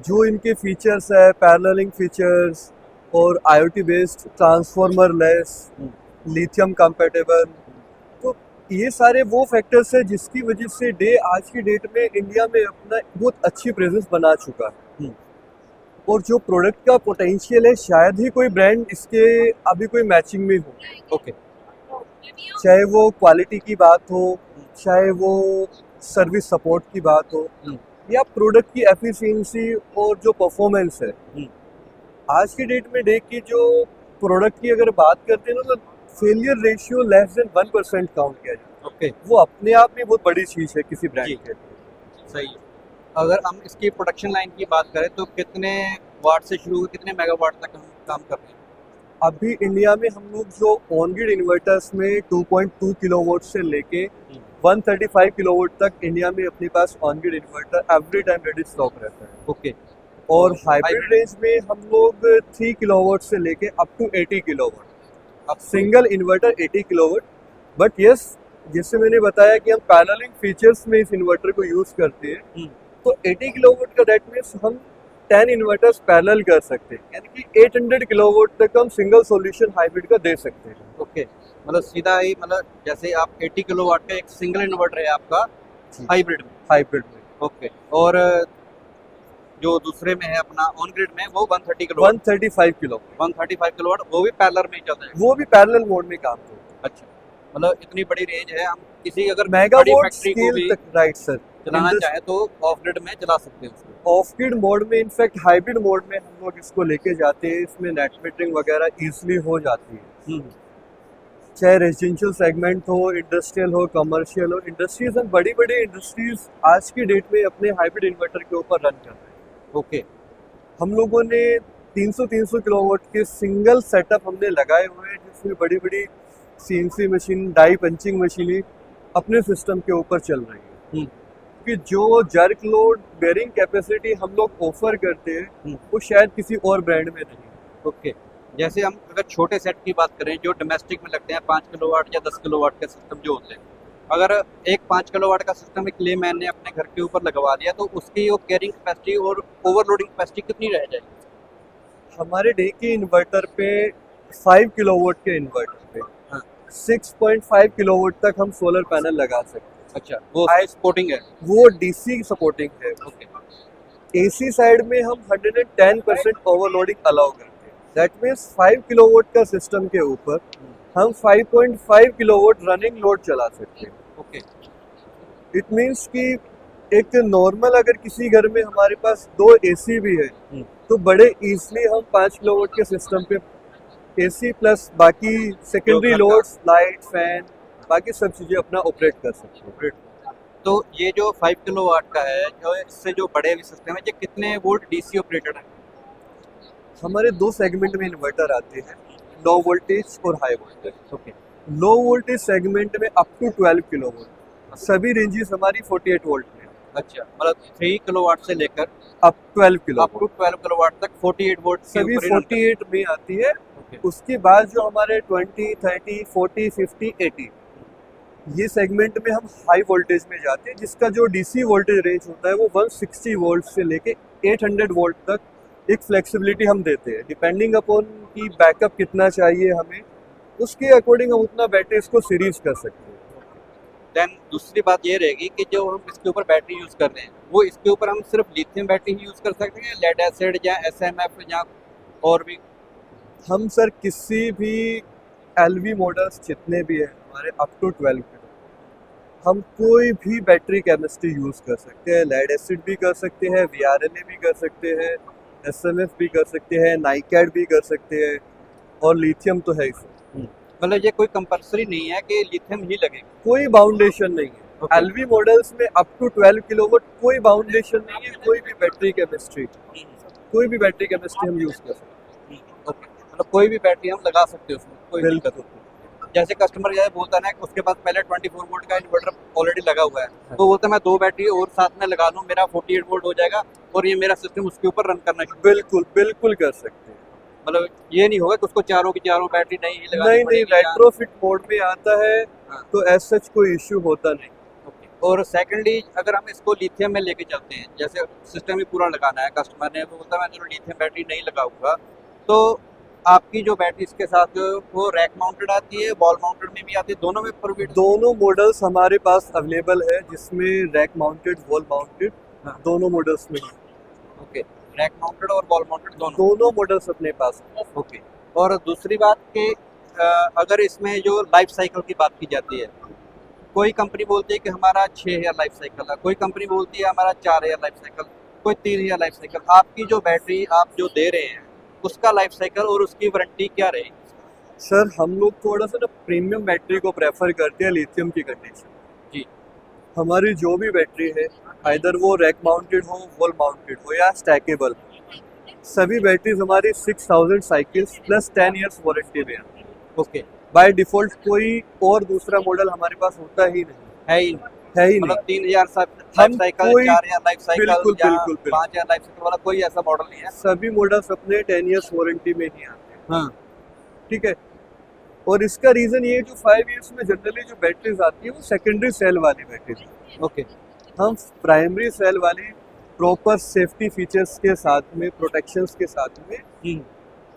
जो इनके फीचर्स है, पैरेललिंग फीचर्स, और IoT based, transformer less, lithium compatible. तो ये सारे वो फैक्टर्स है जिसकी वजह से डे आज की डेट में इंडिया में अपना बहुत अच्छी प्रेजेंस बना चुका है। और जो प्रोडक्ट का पोटेंशियल है शायद ही कोई ब्रांड इसके अभी कोई मैचिंग में हो।
ओके।
चाहे वो क्वालिटी की बात हो, चाहे वो सर्विस सपोर्ट की बात हो, या प्रोडक्ट की एफिशिएंसी और जो परफॉर्मेंस है। आज की डेट में डेक की जो प्रोडक्ट की अगर बात करते हैं ना, तो failure ratio less than 1% count किया जाए।
ओके,
वो अपने आप में बहुत बड़ी चीज़ है किसी
जी।
ब्रांड के।
सही है। अगर हम इसकी प्रोडक्शन लाइन की बात करें तो कितने वाट से शुरू हुए, कितने मेगावाट तक हम काम कर रहे हैं?
अभी इंडिया में हम लोग जो ऑन ग्रिड इन्वर्टर्स में 2.2 किलोवाट से लेके 135 किलोवाट तक इंडिया में अपने pass on grid inverter every time ready stock रहता है।
ओके।
और हाइब्रिड रेंज में हम लोग 3 किलोवाट से लेके अप टू 80 किलोवाट। अब single inverter 80 kilowatt, but yes, जैसे मैंने बताया कि हम पैनलिंग फीचर्स में इस इन्वर्टर को यूज़ करते हैं, तो 80 किलोवाट का दैट मीन्स हम 10 इन्वर्टर्स पैरेलल कर सकते हैं, यानी कि 800 किलोवाट तक हम सिंगल सॉल्यूशन हाइब्रिड का दे सकते हैं।
ओके, मतलब सीधा ही, मतलब जैसे आप 80 किलोवाट का एक सिंगल इन्वर्टर है आपका हाइब्रिड में।
हाइब्रिड में
ओके। और जो दूसरे में है अपना ऑन ग्रिड में, वो 130 किलोवाट
135 किलोवाट
135 किलोवाट, वो भी पैरेलल में ही चलता है।
वो भी पैरेलल मोड में काम करता है।
अच्छा, मतलब इतनी बड़ी रेंज है, हम किसी अगर बड़ी
मेगावाट
फैक्ट्री को
स्केल
भी
तक, राइट सर।
चलाना चाहे तो ऑफ ग्रिड में चला सकते हैं उसको।
ऑफ ग्रिड मोड में, इनफैक्ट हाइब्रिड मोड में हम लोग इसको लेके जाते हैं, इसमें नेट मीटरिंग वगैरह इजीली हो जाती है। चाहे रेजिडेंशियल सेगमेंट हो, इंडस्ट्रियल हो, कमर्शियल हो, इंडस्ट्रीज एंड बड़ी बड़ी इंडस्ट्रीज आज की डेट में अपने हाइब्रिड इन्वर्टर के ऊपर रन कर रहे हैं।
ओके।
हम लोगों ने 300 किलोवाट के सिंगल सेटअप हमने लगाए हुए हैं, जिसमें बड़ी बड़ी CNC मशीन, डाई पंचिंग मशीनें अपने सिस्टम के ऊपर चल रही है। कि जो जर्क लोड बेयरिंग कैपेसिटी हम लोग ऑफर करते हैं वो शायद किसी और ब्रांड में नहीं।
ओके, जैसे हम अगर छोटे सेट की बात करें जो डोमेस्टिक में लगते हैं 5 किलोवाट या 10 किलोवाट के सिस्टम जो होते हैं, अगर एक 5 किलोवाट का सिस्टम एक लेमैन ने अपने घर के ऊपर लगवा दिया तो उसकी वो कैरिंग कैपेसिटी और ओवरलोडिंग कैपेसिटी कितनी रह जाएगी?
हमारे डे के इन्वर्टर पे 5 किलोवाट के इन्वर्टर पे 6.5 किलोवाट तक हम सोलर पैनल लगा सकते हैं।
अच्छा, वो सपोर्टिंग है।
वो DC सपोर्टिंग है।
ओके।
AC साइड में हम 110% ओवरलोडिंग अलाउ करते हैं। दैट मीन्स 5 किलोवाट का सिस्टम के ऊपर हम 5.5 किलोवाट रनिंग लोड चला सकते हैं।
ओके।
इट मीन्स कि एक नॉर्मल अगर किसी घर में हमारे पास 2 AC भी है तो बड़े इजीली हम 5 किलोवाट के सिस्टम पे AC प्लस बाकी सेकेंडरी लोड्स, लाइट, फैन, बाकी सब चीज़ें अपना ऑपरेट कर सकते हैं।
तो ये जो 5 किलोवाट का है, जो इससे जो बड़े भी सिस्टम है, ये कितने वोल्ट DC ऑपरेटेड है?
हमारे 2 सेगमेंट में इन्वर्टर आते हैं, लो वोल्टेज और high voltage.
Okay.
Low voltage segment में अप टू 12 किलोवाट, सभी रेंजेस हमारी 48 वोल्ट में।
अच्छा, मतलब 3 किलोवाट से लेकर
up 12
up
kilowatt,
to 12 kilowatt तक 48 वोल्ट के
सभी
ऊपर ही रन
48 में आती है।
ओके।
उसके बाद जो हमारे 20, 30, 40, 50, 80 ये सेगमेंट में हम हाई वोल्टेज में जाते हैं, जिसका जो DC वोल्टेज रेंज होता है वो 160 वोल्ट से लेके 800 वोल्ट तक एक फ्लेक्सिबिलिटी हम देते हैं, डिपेंडिंग अपॉन कि बैकअप कितना चाहिए हमें, उसके अकॉर्डिंग हम उतना बैटरी इसको सीरीज कर सकते हैं।
देन दूसरी बात ये रहेगी कि जो हम इसके ऊपर बैटरी यूज़ कर रहे हैं, वो इसके ऊपर हम सिर्फ लिथियम बैटरी ही यूज़ कर सकते हैं, लेड एसिड या SMF या और भी?
हम सर किसी भी LV मॉडल्स जितने भी हैं हमारे अप टू 12 के, हम कोई भी बैटरी केमिस्ट्री यूज़ कर सकते हैं। लेड एसिड भी कर सकते हैं, VRNA भी कर सकते हैं, SMF भी कर सकते हैं, नाइकैड भी कर सकते हैं, और लिथियम तो है ही सर।
मतलब ये कोई कंपल्सरी नहीं है कि लिथियम ही लगेगा?
कोई बाउंडेशन नहीं है।
Okay.
LV मॉडल्स में अप टू 12 किलोवाट कोई बाउंडेशन नहीं है, कोई भी बैटरी केमिस्ट्री हम यूज़ कर सकते हैं।
ओके, मतलब कोई भी बैटरी हम लगा सकते हैं उसमें, कोई
बिल्कुल।
दिक्कत नहीं। जैसे कस्टमर जैसे बोलता है ना कि उसके पास पहले 24 वोल्ट का इन्वर्टर ऑलरेडी लगा हुआ है, तो बोलता है मैं 2 बैटरी और साथ में लगा लूँ, मेरा 48 वोल्ट हो जाएगा और ये मेरा सिस्टम उसके ऊपर रन करना शुरू।
बिल्कुल बिल्कुल कर सकते हैं।
मतलब ये नहीं होगा कि उसको चारों की चारों बैटरी नहीं ही लगानी
नहीं,
पड़ेगी या-
रेट्रोफिट मोड में आता है
हाँ।
तो एज सच कोई इश्यू होता नहीं।
ओके। और सेकेंडली अगर हम इसको लिथियम में लेके चलते हैं, जैसे सिस्टम ही पूरा लगाना है, कस्टमर ने वो बोलता है मैं चलो लिथियम बैटरी नहीं लगाऊंगा, तो आपकी जो बैटरी इसके साथ वो रैक माउंटेड आती है, वॉल माउंटेड में भी आती है, दोनों में प्रोवाइड?
दोनों मॉडल्स हमारे पास अवेलेबल है, जिसमें रैक माउंटेड, वॉल माउंटेड
हाँ।
दोनों मॉडल्स में है।
ओके, रैक माउंटेड और वॉल माउंटेड दोनों?
दोनों मॉडल्स अपने पास हैं।
ओके। और दूसरी बात कि अगर इसमें जो लाइफ साइकिल की बात की जाती है, कोई कंपनी बोलती है कि हमारा 6 ईयर लाइफ साइकिल है, कोई कंपनी बोलती है हमारा 4 ईयर लाइफ साइकिल, कोई 3 ईयर लाइफ साइकिल। आपकी जो बैटरी आप जो दे रहे हैं उसका लाइफ साइकिल और उसकी वारंटी क्या रहेगी?
सर हम लोग थोड़ा सा ना प्रीमियम बैटरी को प्रेफर करते हैं लिथियम की कंडीशन।
जी।
हमारी जो भी बैटरी है, आइदर वो रैक माउंटेड हो, वॉल माउंटेड हो या स्टैकेबल, सभी बैटरीज हमारी 6000 साइकिल्स प्लस 10 इयर्स वारंटी में है।
ओके,
बाय डिफॉल्ट कोई और दूसरा मॉडल हमारे पास होता ही नहीं
है ही
है ही
मतलब
नहीं।
3 ईयर लाइफ
हम
साइकिल,
कोई-
4 ईयर लाइफ साइकिल
बिल्कुल,
या
बिल्कुल, बिल्कुल।
5 ईयर लाइफ साइकिल वाला कोई ऐसा मॉडल नहीं है।
सभी मॉडल्स अपने 10 इयर्स वारंटी में ही आते हैं।
हाँ।
ठीक है। और इसका रीजन ये है, जो 5 इयर्स में जनरली जो बैटरीज आती है वो सेकेंडरी सेल वाली बैटरीज है।
ओके।
हम प्राइमरी सेल वाली प्रॉपर सेफ्टी फीचर्स के साथ में, प्रोटेक्शंस के साथ में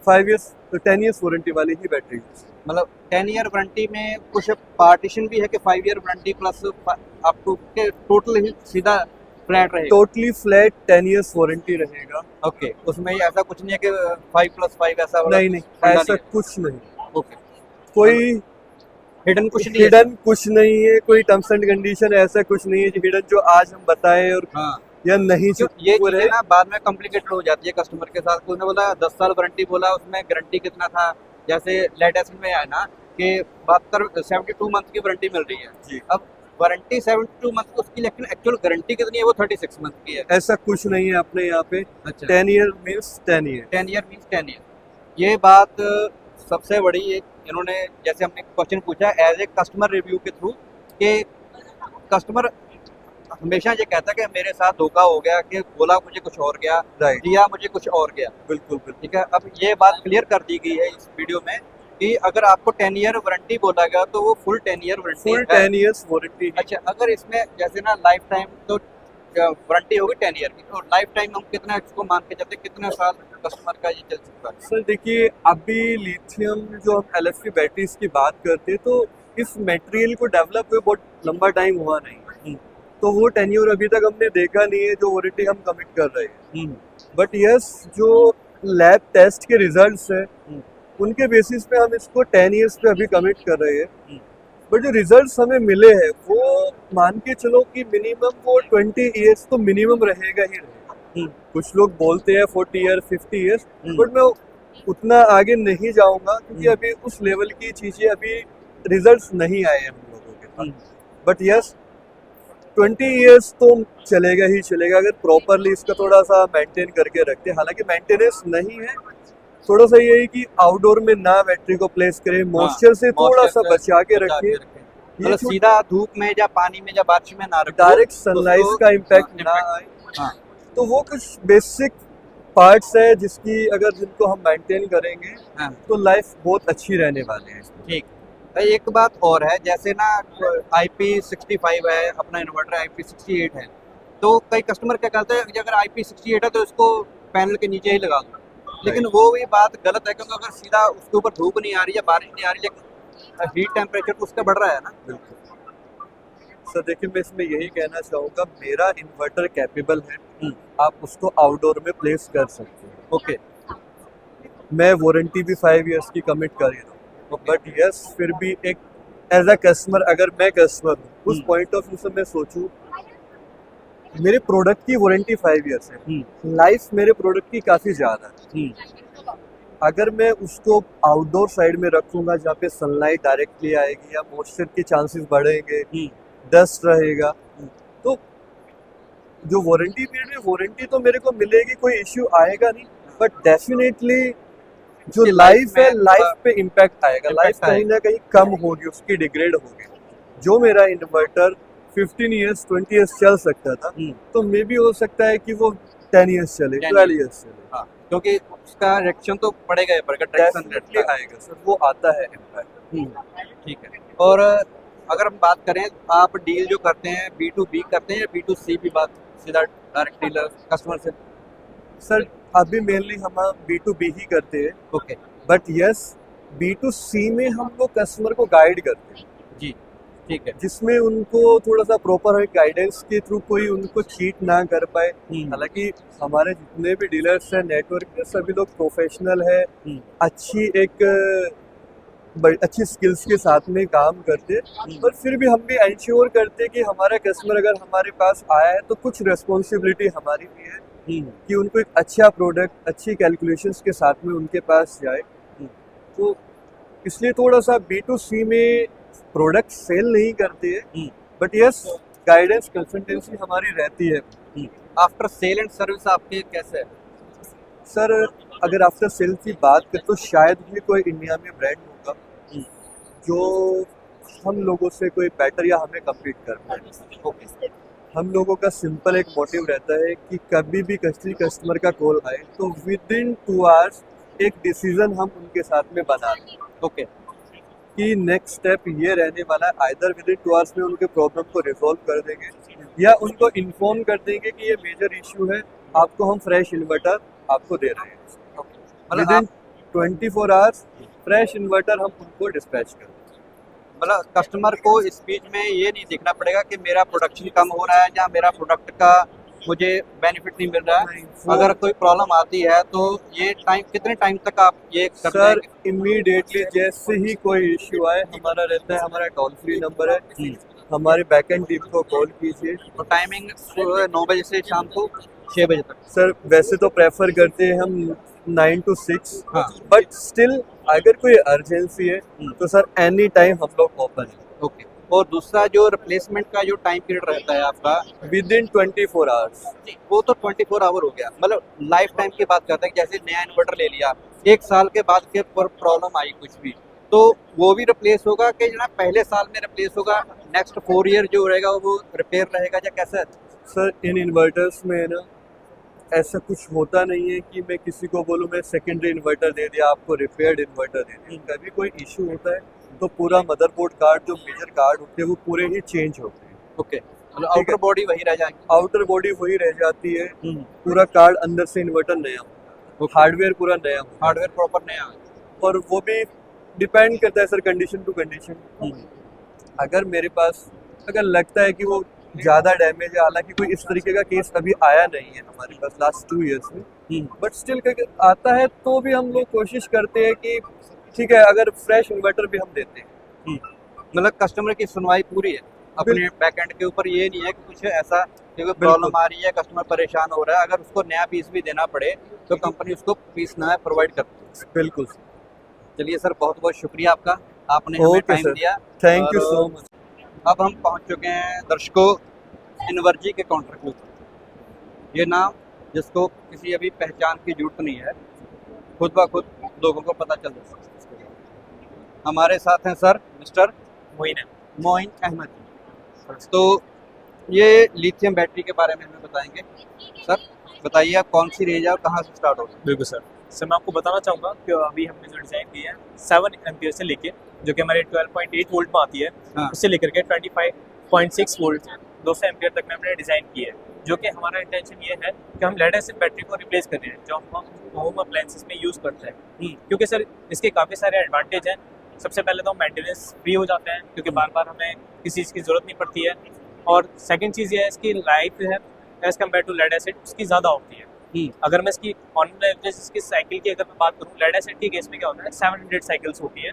5 इयर्स तो 10 इयर्स वारंटी वाली ही बैटरी
मतलब 10 ईयर वारंटी में कुछ पार्टीशन भी है कि 5 year warranty plus up to के टोटल ही सीधा फ्लैट रहेगा?
टोटली फ्लैट 10 इयर्स वारंटी रहेगा।
ओके, उसमें ऐसा कुछ नहीं है कि 5+5 ऐसा वाला
नहीं नहीं,
फंडा
ऐसा
नहीं है?
कुछ नहीं।
ओके,
कोई
हिडन कुछ नहीं है?
हिडन कुछ नहीं है, कोई टर्म्स एंड कंडीशन ऐसा कुछ नहीं है जो हिडन जो आज हम बताएं और
हाँ,
या नहीं
क्यों ये
वो
चीजें
रहे।
ना बाद में कॉम्प्लिकेटेड हो जाती है कस्टमर के साथ। उसने बोला 10 साल वारंटी बोला, उसमें गारंटी कितना था? जैसे लेटेस्ट में है ना कि 72 मंथ की वारंटी मिल रही है
जी।
अब वारंटी 72 मंथ उसकी, लेकिन एक्चुअल गारंटी कितनी है? वो 36 मंथ की है।
ऐसा कुछ नहीं है अपने यहाँ पे।
अच्छा,
10 year means 10 year.
10 year means 10 year. ये बात सबसे बड़ी इन्होंने, जैसे हमने क्वेश्चन पूछा एज ए कस्टमर रिव्यू के थ्रू, कि कस्टमर हमेशा ये कहता है कि मेरे साथ धोखा हो गया, कि बोला मुझे कुछ और गया,
राइट,
दिया मुझे कुछ और गया।
बिल्कुल बिल्कुल।
ठीक है, अब ये बात क्लियर कर दी गई है इस वीडियो में कि अगर आपको 10 ईयर वारंटी बोला गया तो वो फुल 10 ईयर वारंटी
फुल
है।
10 इयर्स वारंटी है।
अच्छा, अगर इसमें जैसे ना लाइफ टाइम तो वारंटी होगी 10 ईयर की, तो लाइफ टाइम हम कितना इसको मान के चलते, कितने साल कस्टमर का ये चल सकता है?
सर देखिए, अभी लिथियम जो हम LFP बैटरीज की बात करते हैं, तो इस मटेरियल को डेवलप हुए बहुत लंबा टाइम हुआ नहीं, तो वो 10 ईयर अभी तक हमने देखा नहीं है जो वारंटी हम कमिट कर रहे हैं। बट यस, जो लैब टेस्ट के रिजल्ट्स हैं उनके बेसिस पे हम इसको 10 इयर्स पे अभी कमिट कर रहे हैं। बट जो रिजल्ट्स हमें मिले हैं वो मान के चलो कि मिनिमम वो 20 इयर्स तो मिनिमम रहेगा ही रहेगा। कुछ लोग बोलते हैं 40 ईयर 50 इयर्स, बट मैं उतना आगे नहीं जाऊंगा क्योंकि अभी उस लेवल की चीजें अभी रिजल्ट्स नहीं आए हैं हम लोगों के पास। बट यस, 20 इयर्स तो चलेगा ही चलेगा अगर प्रॉपरली इसका थोड़ा सा मेंटेन करके रखते हैं। हालांकि मेंटेनेंस नहीं है, थोड़ा सा ये है कि आउटडोर में ना बैटरी को प्लेस करें, मॉइस्चर से थोड़ा सा बचा के रखें,
मतलब सीधा धूप में या पानी में या बारिश में ना रखें,
डायरेक्ट सनलाइट का इम्पैक्ट ना आए।
हाँ।
तो वो कुछ बेसिक पार्ट्स है जिसकी अगर जिनको हम मेंटेन करेंगे
हाँ।
तो लाइफ बहुत अच्छी रहने वाली है।
ठीक। एक बात और है, जैसे ना IP65 है अपना इन्वर्टर, IP68 है, तो कई कस्टमर क्या कहते हैं कि अगर IP68 है तो इसको पैनल के नीचे ही लगा दो, लेकिन वो भी बात गलत है, क्योंकि अगर सीधा उसके ऊपर धूप नहीं आ रही है, बारिश नहीं आ रही, लेकिन हीट टेम्परेचर तो उसका बढ़ रहा है ना।
बिल्कुल सर, देखिए मैं इसमें यही कहना चाहूँगा, मेरा इन्वर्टर कैपेबल है, आप उसको आउटडोर में प्लेस कर सकते हैं।
ओके,
मैं वारंटी भी 5 इयर्स की कमिट कर रहा हूँ, बट यस फिर भी एक एज अ कस्टमर, अगर मैं कस्टमर हूँ उस पॉइंट ऑफ व्यू से मैं सोचूं, मेरे प्रोडक्ट की वारंटी 5 इयर्स है, लाइफ मेरे प्रोडक्ट की काफ़ी ज़्यादा है। अगर मैं उसको आउटडोर साइड में रखूँगा जहाँ पे सनलाइट डायरेक्टली आएगी या मॉइस्चर के चांसेस बढ़ेंगे, डस्ट रहेगा, तो जो वारंटी पीरियड में वारंटी तो मेरे को मिलेगी, कोई इश्यू आएगा नहीं, बट डेफिनेटली जो लाइफ है, लाइफ पे इम्पैक्ट आएगा, लाइफ कहीं ना कहीं कम होगी, उसकी डिग्रेड होगी। जो मेरा इन्वर्टर 15 इयर्स 20 इयर्स चल सकता था, तो मे भी हो सकता है कि वो 10 इयर्स चले, 12 इयर्स चले।
हाँ, क्योंकि उसका रिएक्शन तो पड़ेगा ही पड़ेगा,
डेफिनेटली आएगा सर, वो आता है इम्पैक्ट।
ठीक है। और अगर हम बात करें, आप डील जो करते हैं B2B करते हैं या B2C भी बात सीधा डायरेक्ट डीलर कस्टमर से?
सर अभी मेनली हम B2B ही करते हैं।
ओके,
बट यस B2C में हम लोग कस्टमर को गाइड करते हैं,
जी ठीक है।
जिसमें उनको थोड़ा सा प्रॉपर गाइडेंस के थ्रू कोई उनको चीट ना कर पाए। हालांकि हमारे जितने भी डीलर्स हैं नेटवर्क में सभी लोग प्रोफेशनल है, अच्छी अच्छी स्किल्स के साथ में काम करते हैं, पर फिर भी हम भी इंश्योर करते हैं कि हमारा कस्टमर अगर हमारे पास आया है तो कुछ रिस्पॉन्सिबिलिटी हमारी भी है कि उनको एक अच्छा प्रोडक्ट अच्छी कैलकुलेशंस के साथ में उनके पास जाए। तो इसलिए थोड़ा सा B2C में प्रोडक्ट सेल नहीं करते हैं, बट यस गाइडेंस कंसल्टेंसी हमारी रहती है।
आफ्टर सेल एंड सर्विस आपके कैसे है?
सर अगर आफ्टर सेल की बात करें तो शायद ही कोई इंडिया में ब्रांड होगा जो हम लोगों से कोई बेटर या हमें कम्पीट कर पाए। हम लोगों का सिंपल एक मोटिव रहता है कि कभी भी किसी कस्टमर का कॉल आए तो विद इन 2 आवर्स एक डिसीजन हम उनके साथ में बना लें।
ओके
कि नेक्स्ट स्टेप ये रहने वाला है, आइदर विद इन 2 आवर्स में उनके प्रॉब्लम को रिजॉल्व कर देंगे या उनको इन्फॉर्म कर देंगे कि ये मेजर इशू है, आपको हम फ्रेश इन्वर्टर आपको दे रहे हैं। With in 24 hours fresh inverter हम उनको डिस्पैच कर देंगे।
मतलब कस्टमर को इस बीच में ये नहीं देखना पड़ेगा कि मेरा प्रोडक्शन कम हो रहा है या मेरा प्रोडक्ट का मुझे बेनिफिट नहीं मिल रहा है। अगर कोई प्रॉब्लम आती है तो ये टाइम कितने टाइम तक आप ये करते हैं?
सर इमीडिएटली जैसे ही कोई इश्यू आए हमारा रहता है, हमारा टोल फ्री नंबर है, हमारे बैकएंड टीम को कॉल कीजिए।
तो टाइमिंग 9 बजे से शाम को 6 बजे तक।
सर वैसे तो प्रेफर करते हैं हम 9 to 6,
हाँ।
बट स्टिल अगर कोई अर्जेंसी है तो सर एनी टाइम हम लोग ओपन है।
ओके। और दूसरा जो रिप्लेसमेंट का जो टाइम पीरियड रहता है आपका
विद इन 24 आवर्स।
वो तो 24 आवर हो गया। मतलब लाइफ टाइम की बात करते हैं, जैसे नया इन्वर्टर ले लिया, 1 साल के बाद के प्रॉब्लम आई कुछ भी तो वो भी रिप्लेस होगा कि ना पहले साल में रिप्लेस होगा, नेक्स्ट 4 ईयर जो रहेगा वो रिपेयर रहेगा या कैसा है?
सर इन इन्वर्टर्स में ना ऐसा कुछ होता नहीं है कि मैं किसी को बोलूँ मैं सेकेंडरी इन्वर्टर दे दिया आपको रिपेयर्ड इन्वर्टर दे दिया। कभी कोई इशू होता है तो पूरा मदरबोर्ड कार्ड जो मेजर कार्ड होते हैं वो पूरे ही चेंज होते हैं।
ओके। मतलब आउटर बॉडी वही रह जाएगी।
आउटर बॉडी वही रह जाती है, पूरा कार्ड अंदर से इन्वर्टर नया होता है, हार्डवेयर पूरा नया होता है,
हार्डवेयर प्रॉपर नया।
और वो भी डिपेंड करता है सर कंडीशन टू कंडीशन। अगर मेरे पास अगर लगता है कि वो ज़्यादा डैमेज है, हालांकि कोई इस तरीके का केस अभी आया नहीं है हमारे पास लास्ट 2 ईयर्स में, बट स्टिल आता है तो भी हम लोग कोशिश करते हैं कि ठीक है अगर फ्रेश इन्वर्टर भी हम देते हैं।
मतलब कस्टमर की सुनवाई पूरी है अपने बैकएंड के ऊपर। ये नहीं है कि कुछ ऐसा कोई प्रॉब्लम आ रही है, कस्टमर परेशान हो रहा है, अगर उसको नया पीस भी देना पड़े तो कंपनी उसको पीस नया प्रोवाइड करती है।
बिल्कुल।
चलिए सर, बहुत बहुत शुक्रिया आपका, आपने हमें टाइम दिया।
Thank you so much.
अब हम पहुंच चुके हैं दर्शकों इनवर्जी के काउंटर के ऊपर। ये नाम जिसको किसी अभी पहचान की जरूरत नहीं है, खुद ब खुद लोगों को पता चल जाता है। हमारे साथ हैं सर मिस्टर मोइन अहमद। तो ये लिथियम बैटरी के बारे में हमें बताएंगे। सर बताइए आप कौन सी रेंज है और कहाँ से स्टार्ट होगी?
बिल्कुल सर मैं आपको बताना चाहूँगा कि अभी हमने जो डिज़ाइन की है 7 एम्पियर से लेके जो कि हमारे 12.8 वोल्ट में आती है,
हाँ।
उससे लेकर के 25.6 वोल्ट 200 एम्पियर तक में हमने डिज़ाइन की है। जो कि हमारा इंटेंशन ये है कि हम लेड एसिड बैटरी को रिप्लेस कर रहे हैं जो हम होम अप्लायंसेस में यूज़ करते हैं, क्योंकि सर इसके काफ़ी सारे एडवांटेज हैं। सबसे पहले तो हम मेंटेनेंस फ्री हो जाते हैं क्योंकि बार बार हमें किसी चीज़ की ज़रूरत नहीं पड़ती है, और सेकंड चीज़ ये है इसकी लाइफ है as compared to lead acid उसकी ज़्यादा होती है। अगर मैं इसकी ऑन एवरेज इसकी साइकिल की अगर मैं बात करूँ, लेड एसिड के केस में क्या होता है 700 साइकिल्स होती है।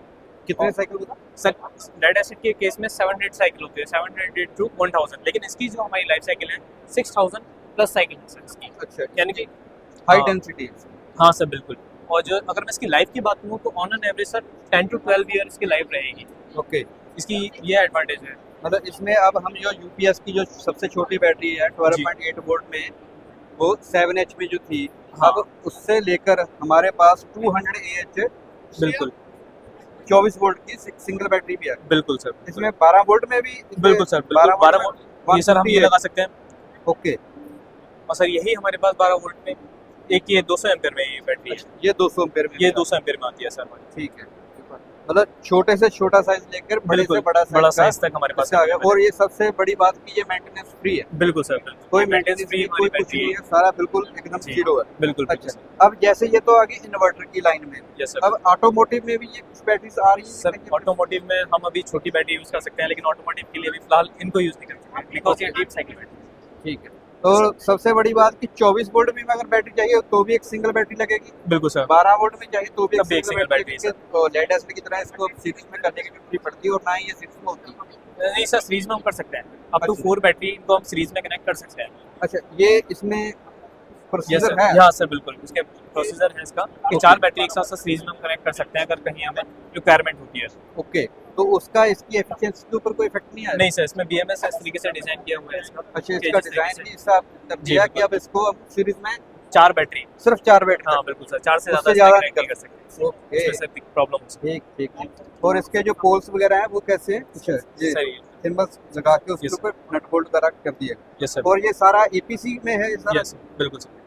कितने साइकिल होता है?
सर लेड एसिड के केस में 700 साइकिल होती है, 700 to 1000, लेकिन इसकी जो हमारी लाइफ साइकिल है 6000 प्लस साइकिल है सर इसकी।
अच्छा,
यानी कि
हाई
हाँ।
डेंसिटी।
हाँ सर बिल्कुल। और जो अगर मैं इसकी लाइफ की बात करूँ तो on an average sir 10 to 12 year इसकी लाइफ रहेगी।
ओके।
इसकी ये एडवांटेज है।
मतलब इसमें अब हम जो यूपीएस की जो सबसे छोटी बैटरी है 12.8 वोल्ट में, वो 7H में जो थी,
हाँ।
अब उससे लेकर हमारे पास 200 AH
बिल्कुल
24 वोल्ट की सिंगल बैटरी भी है।
बिल्कुल सर।
इसमें 12 वोल्ट में भी
बिल्कुल सर, 12 वोल्ट ये सर हम ये
150
लगा सकते हैं।
ओके।
और सर यही हमारे पास 12 वोल्ट में एक ये 200 एम्पियर में ये बैटरी है,
ये 200 एम्पीयर में
ये 200 एम्पियर में आती है सर हमारी।
ठीक है। मतलब छोटे से छोटा साइज लेकर बड़े से
बिल्कुल
बड़ा
बड़ा
साइज
साइज तक हमारे पास
इसका आ गया।
available
और ये सबसे बड़ी बात कि ये मेंटेनेंस फ्री है,
है। बिल्कुल सर, बिल्कुल
कोई
मेंटेनेंस
मेंटेनेंस
फ्री
फ्री
हमारी
कोई कुछ
बैटरी
नहीं
है।
है, सारा बिल्कुल एकदम
जी,
जीरो है।
बिल्कुल
अच्छा, अब जैसे ये तो आ गई इन्वर्टर की लाइन में,
यस सर।
अब ऑटोमोटिव में भी ये कुछ बैटरीज आ रही
सर
है?
ऑटोमोटिव में हम अभी छोटी बैटरी यूज कर सकते हैं, लेकिन ऑटोमोटिव के लिए अभी फिलहाल इनको यूज नहीं कर सकते बिकॉज ये डीप साइकिल बैटरी।
ठीक है। तो सबसे बड़ी बात कि 24 वोल्ट में अगर बैटरी चाहिए तो भी एक सिंगल बैटरी लगेगी,
बिल्कुल सर,
12 वोल्ट में चाहिए तो भी
तब भी एक single battery है,
तो लेड एसिड की तरह इसको सीरीज में करने की जरूरत नहीं पड़ती और ना ही ये सीरीज में होती है।
नहीं सर सीरीज में हम कर सकते हैं, अप टू
अच्छा।
4 बैटरी इनको हम सीरीज में कनेक्ट कर सकते हैं।
अच्छा, ये इसमें
यस
प्रोसीजर
सर,
है?
हाँ सर बिल्कुल, उसके प्रोसीजर है इसका कि 4 बैटरी एक साथ साथ सीरीज में हम कनेक्ट कर सकते हैं अगर कहीं हमें रिक्वायरमेंट होती है।
ओके, तो उसका इसकी एफिशिएंसी के ऊपर कोई इफेक्ट नहीं आया?
नहीं सर, इसमें BMS इस तरीके से डिजाइन किया हुआ है इसका।
अच्छा,
कि
इसका
जिस
डिजाइन
तरीके
भी ऐसा कर
जी,
दिया कि
बिल्कुल।
अब इसको सीरीज में
4 बैटरी,
सिर्फ 4 बैटरी।
हाँ बिल्कुल सर, 4 से
उससे
ज्यादा
ज्यादा
कनेक्ट नहीं कर सकते,
ओके,
उसमें सर प्रॉब्लम हो सकती
ठीक ठीक ठीक। और इसके जो पोल्स वगैरह हैं वो कैसे हैं? अच्छा,
है।
ये
सही है,
सिंबल्स लगा के उसके
Yes,
ऊपर नट बोल्ट वगैरह कर दिए।
यस सर,
और ये सारा EPC में है ये सारा?
यस बिल्कुल सर।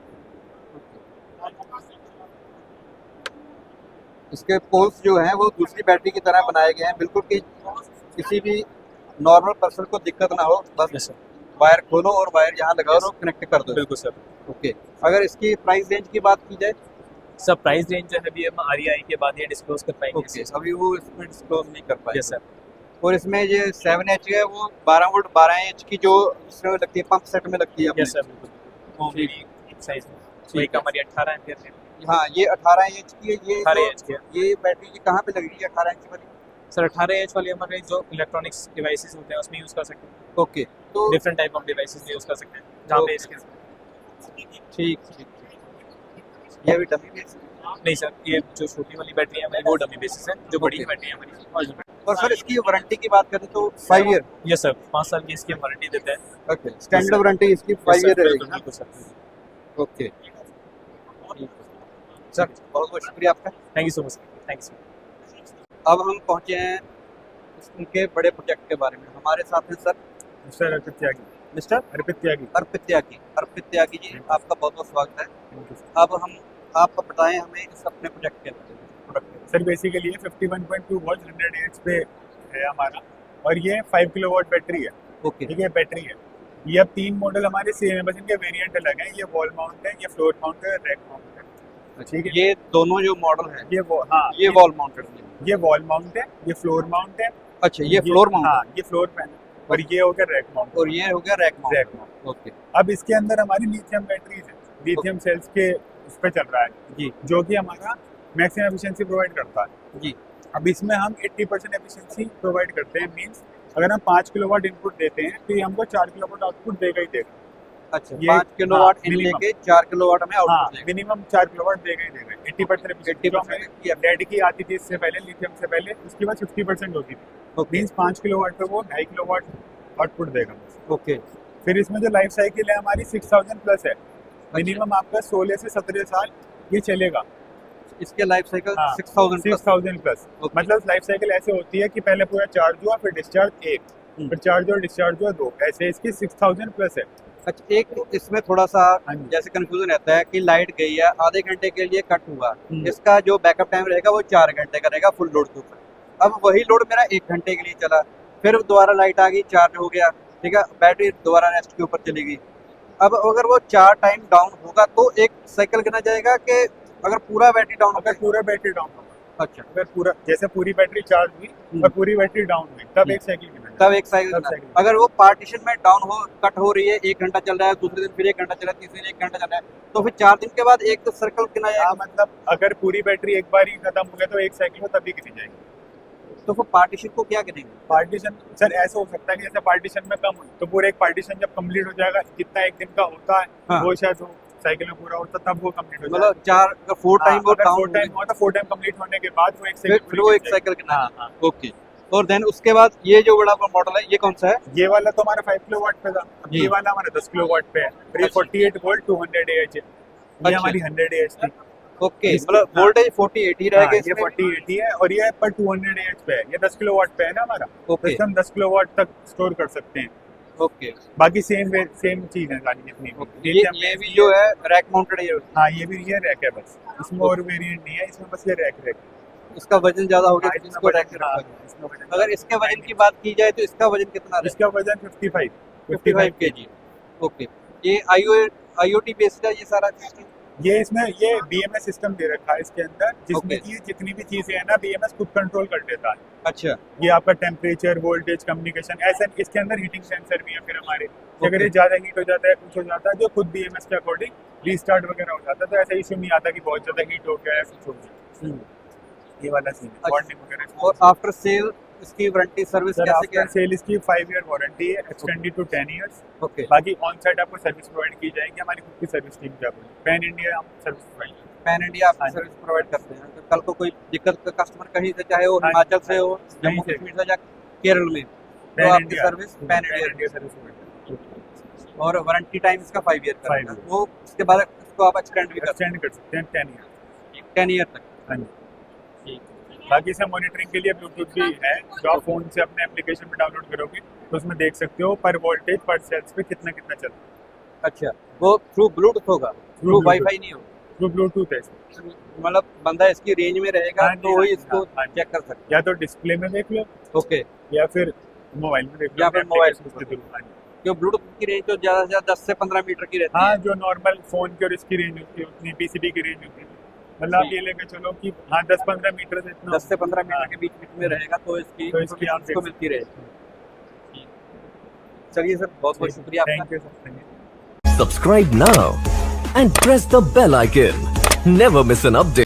इसके पोल्स जो हैं वो दूसरी बैटरी की तरह बनाए गए हैं, बिल्कुल कि किसी भी नॉर्मल पर्सन को दिक्कत ना हो, बस
यस सर,
वायर खोलो और वायर यहाँ लगाओ और कनेक्ट कर दो।
बिल्कुल सर।
ओके, अगर इसकी प्राइस रेंज की बात की जाए?
सर प्राइस रेंज जो है अभी हम REI के बाद ये डिस्क्लोज कर पाएंगे।
ओके, अभी वो इसमें डिस्क्लोज नहीं कर पाए।
यस सर,
और इसमें ये 7H है, वो 12 वोल्ट 12H की जो इसमें लगती है पंप सेट में लगती है अपने।
यस सर बिल्कुल, वो मेरी साइज में
ठीक
एक
है।
हमारी 18 एम्पियर है,
हाँ, ये 18H की है। ये
18 इंच की है।
ये बैटरी ये कहाँ पे लग रही है 18H वाली?
सर 18 इंच वाली हमारे जो इलेक्ट्रॉनिक्स डिवाइसेस होते हैं उसमें यूज कर सकते हैं,
ओके, तो
डिफरेंट टाइप ऑफ डिवाइसेस में यूज कर सकते हैं जहाँ पे
ओके।
इसके
ठीक ठीक। ये भी डमी बेस है।
नहीं सर, ये जो छोटी वाली बैटरी है हमारी वो डमी बेसिस है, जो बड़ी
ओके।
बैटरी है हमारी।
और सर इसकी वारंटी की बात करें तो 5 ईयर?
यस सर, 5 साल की इसकी हम वारंटी देते हैं।
ओके, स्टैंडर्ड वारंटी इसकी 5 ईयर रहेगी ना?
बिल्कुल सर,
ओके, सर बहुत बहुत शुक्रिया आपका।
Thank you so much, thank you.
अब हम पहुंचे हैं उनके बड़े प्रोजेक्ट के बारे में। हमारे साथ हैं सर
मिस्टर अर्पित त्यागी।
मिस्टर
अर्पित त्यागी।
अर्पित त्यागी। अर्पित त्यागी जी, आपका बहुत बहुत स्वागत है। अब हम आप बताएं हमें इस अपने प्रोजेक्ट के बारे में।
सर बेसिकली ये 51.2 वॉट 100 एच पे है हमारा, और ये 5 किलोवाट बैटरी है।
ओके,
ठीक है, बैटरी है। ये अब 3 मॉडल हमारे सेम है, बस इनके वेरिएंट अलग हैं। ये वॉल माउंट है, ये फ्लोर माउंट है, रैक माउंट है। ठीक है,
ये दोनों जो मॉडल हैं
हाँ
ये वॉल माउंटेड हैं।
ये वॉल माउंट है, ये फ्लोर माउंट है।
अच्छा, ये फ्लोर माउंट
हाँ, ये फ्लोर पैनल, और ये हो गया रैक माउंट।
और ये हो गया rack mount.
Rack mount.
Okay
अब इसके अंदर हमारी लिथियम बैटरीज है, लिथियम सेल्स के उस पे चल रहा है
जी
जो कि हमारा मैक्सिमम एफिशिएंसी प्रोवाइड करता है।
जी।
अब इसमें हम 80% एफिशिएंसी प्रोवाइड करते हैं। मींस अगर हम 5 किलोवाट इनपुट देते हैं तो ये हमको 4 किलोवाट आउटपुट देगा ही देगा।
अच्छा,
ये-
5 किलोवाट
हाँ,
इन
minimum।
लेके 4 किलोवाट में
हाँ,
आउटपुट देगा।
मिनिमम 4 किलोवाट देगा ही देगा। 80% एफिशिएंसी जो
80%
हमें डेड की आती थी इससे पहले, लिथियम से पहले, उसके बाद 50% होती थी।
ओके
मींस 5 किलोवाट पे वो 2.5 किलोवाट आउटपुट देगा।
ओके,
फिर इसमें जो लाइफ साइकिल है हमारी 6000 प्लस है। मिनिमम आपका 16 से 17 साल ये चलेगा।
इसके लाइफ साइकिल
हाँ,
6000 प्लस।
6000 प्लस।
ओके।
मतलब लाइफ साइकिल ऐसे होती है कि पहले पूरा चार्ज हुआ, फिर डिस्चार्ज 1, फिर चार्ज और डिस्चार्ज हुआ 2, ऐसे इसकी 6000 प्लस है।
अच्छा, एक इसमें थोड़ा सा
हाँ जी।
जैसे कंफ्यूजन रहता है कि लाइट गई है, आधे घंटे के लिए कट हुआ,
हम्म।
इसका जो बैकअप टाइम रहेगा वो 4 घंटे का रहेगा फुल लोड के ऊपर। अब वही लोड मेरा 1 घंटे के लिए चला, फिर दोबारा लाइट आ गई, चार्ज हो गया, ठीक है, बैटरी दोबारा रेस्ट के ऊपर चलेगी। अब अगर वो 4 टाइम डाउन होगा तो एक साइकिल गिना जाएगा कि अगर पूरा बैटरी डाउन
अगर पूरा बैटरी डाउन होगा,
अच्छा,
अगर पूरा जैसे पूरी बैटरी चार्ज हुई और पूरी बैटरी डाउन हुई, तब एक साइकिल गिना
तब एक साइकिल
तब
गिना।
साइकिल।
अगर वो पार्टीशन में डाउन हो, कट हो रही है, 1 घंटा चल रहा है, दूसरे दिन फिर 1 घंटा चल रहा है, तीसरे दिन 1 घंटा चल रहा है, तो फिर 4 दिन के बाद एक सर्कल गिना जाएगा।
हाँ, मतलब अगर पूरी बैटरी एक बार ही खत्म हो गया तो एक साइकिल हो तभी गिनी जाएगी।
तो फिर पार्टीशन को क्या गिनेंगे?
पार्टीशन सर ऐसा हो सकता है कि जैसे पार्टीशन में कम हुई तो पूरा एक पार्टीशन जब कंप्लीट हो जाएगा, जितना एक दिन का होता है
हाँ।
वो शायद वो साइकिल में पूरा होता तब वो कंप्लीट हो जाएगा।
मतलब 4 टाइम वो डाउन
4 टाइम हुआ तो 4 टाइम कंप्लीट होने के बाद वो एक
फिर
साइकिल
वो एक साइकिल गिना।
हाँ, हाँ।
ओके, और देन उसके बाद ये जो बड़ा मॉडल है ये कौन सा है?
ये वाला तो हमारा 5 किलोवाट पे था, अब
जी।
ये वाला हमारा 10 किलोवाट पे है। फिर ये
अच्छा।
48 वोल्ट 200 AH है, ये
अच्छा।
हमारी 100 AH थी।
ओके,
इसकी-
मतलब
हाँ।
वोल्टेज 48 ही
हाँ,
रहेगा
ये
इसमें।
48 है और ये पर 200 AH पे है। ये 10 किलोवाट पे है ना हमारा, तो
ओके
इसमें हम 10 किलोवाट तक स्टोर कर सकते हैं।
ओके
बाकी सेम चीज है सारी जितनी भी।
ये भी जो है रैक माउंटेड है।
हाँ, ये भी ये रैक है बस, इसमें और वेरिएंट नहीं है, इसमें बस ये रैक
इसका वजन ज्यादा हो गया तो इसको रैक के
हाँ,
रखा गया।
इसका वजन
अगर इसके वजन की बात की जाए तो इसका वजन कितना है?
इसका वजन 55
55 kg। ओके, ये IoT बेस्ड है ये सारा चीज?
ये इसमें ये BMS सिस्टम दे रखा है इसके अंदर, जिसमें
Okay.
कि जितनी भी चीजें हैं ना BMS खुद कंट्रोल कर देता है।
अच्छा,
ये आपका टेम्परेचर, वोल्टेज, कम्युनिकेशन, ऐसे इसके अंदर हीटिंग सेंसर भी है फिर हमारे। कि अगर ये ज्यादा हीट हो जाता है, कुछ हो जाता है, जो खुद BMS के अकॉर्डिंग रीस्टार्ट वगैरह हो जाता है, तो ऐसा इशू नहीं आता कि बहुत ज्यादा हीट हो गया है, कुछ हो गया। ये वाला सीन है,
अच्छा।
वार्निंग वगैरह।
और आफ्टर सेल इसकी वारंटी सर्विस
सर
कैसे क्या
आफ्टर सेल इसकी 5 ईयर वारंटी है, एक्सटेंडेड टू 10 इयर्स।
ओके,
बाकी ऑन साइड आपको सर्विस प्रोवाइड की जाएगी, हमारी खुद की सर्विस टीम क्या बोले, पैन इंडिया हम सर्विस प्रोवाइड करते हैं।
पैन इंडिया आप
हाँ जी।
सर्विस प्रोवाइड करते हैं। तो कल को कोई दिक्कत कस्टमर कहीं से, चाहे वो
हाँ जी,
हिमाचल से
हाँ
हो,
जी,
जम्मू
कहीं से
कश्मीर से या केरल में, तो
पैन
आपकी
India
service pan India
service provide करते हैं।
और वारंटी टाइम इसका 5 ईयर का
5
रहेगा।
years।
वो उसके बाद इसको आप एक्सटेंड भी कर
एक्सटेंड कर सकते हैं 10 ईयर।
10 ईयर तक।
हाँ जी। बाकी से मॉनिटरिंग के लिए ब्लूटूथ भी है, जो आप फोन से अपने एप्लीकेशन में डाउनलोड करोगे तो उसमें देख सकते हो पर वोल्टेज पर सेल्स पे कितना कितना चल रहा है।
अच्छा, वो थ्रू ब्लूटूथ होगा, थ्रू
Bluetooth।
वाईफाई नहीं होगा?
जो ब्लूटूथ है इसमें।
मतलब बंदा इसकी रेंज में रहेगा
हाँ जी,
तो
हाँ
वही
जी,
इसको
हाँ जी।
चेक कर सकता
या तो डिस्प्ले में देख लो
है। ओके,
या फिर मोबाइल में देख लो,
या फिर
अपने
मोबाइल
application
में
के through। हाँ जी।
क्यों ब्लूटूथ की रेंज तो ज़्यादा से ज़्यादा 10 से 15 मीटर की रहती
हाँ,
है।
जो नॉर्मल फोन की और इसकी रेंज होती है उतनी पीसीबी की रेंज होती है। मतलब आप
जी।
ये लेके चलो कि हाँ 10-15 मीटर से इतना
10 से 15 मीटर
हाँ।
के बीच बीच में रहेगा तो इसकी
तो इसकी आप
को मिलती रहेगी। चलिए सर, बहुत बहुत शुक्रिया आपका।
Thank you sir.
Subscribe now and press the bell icon. Never miss an update.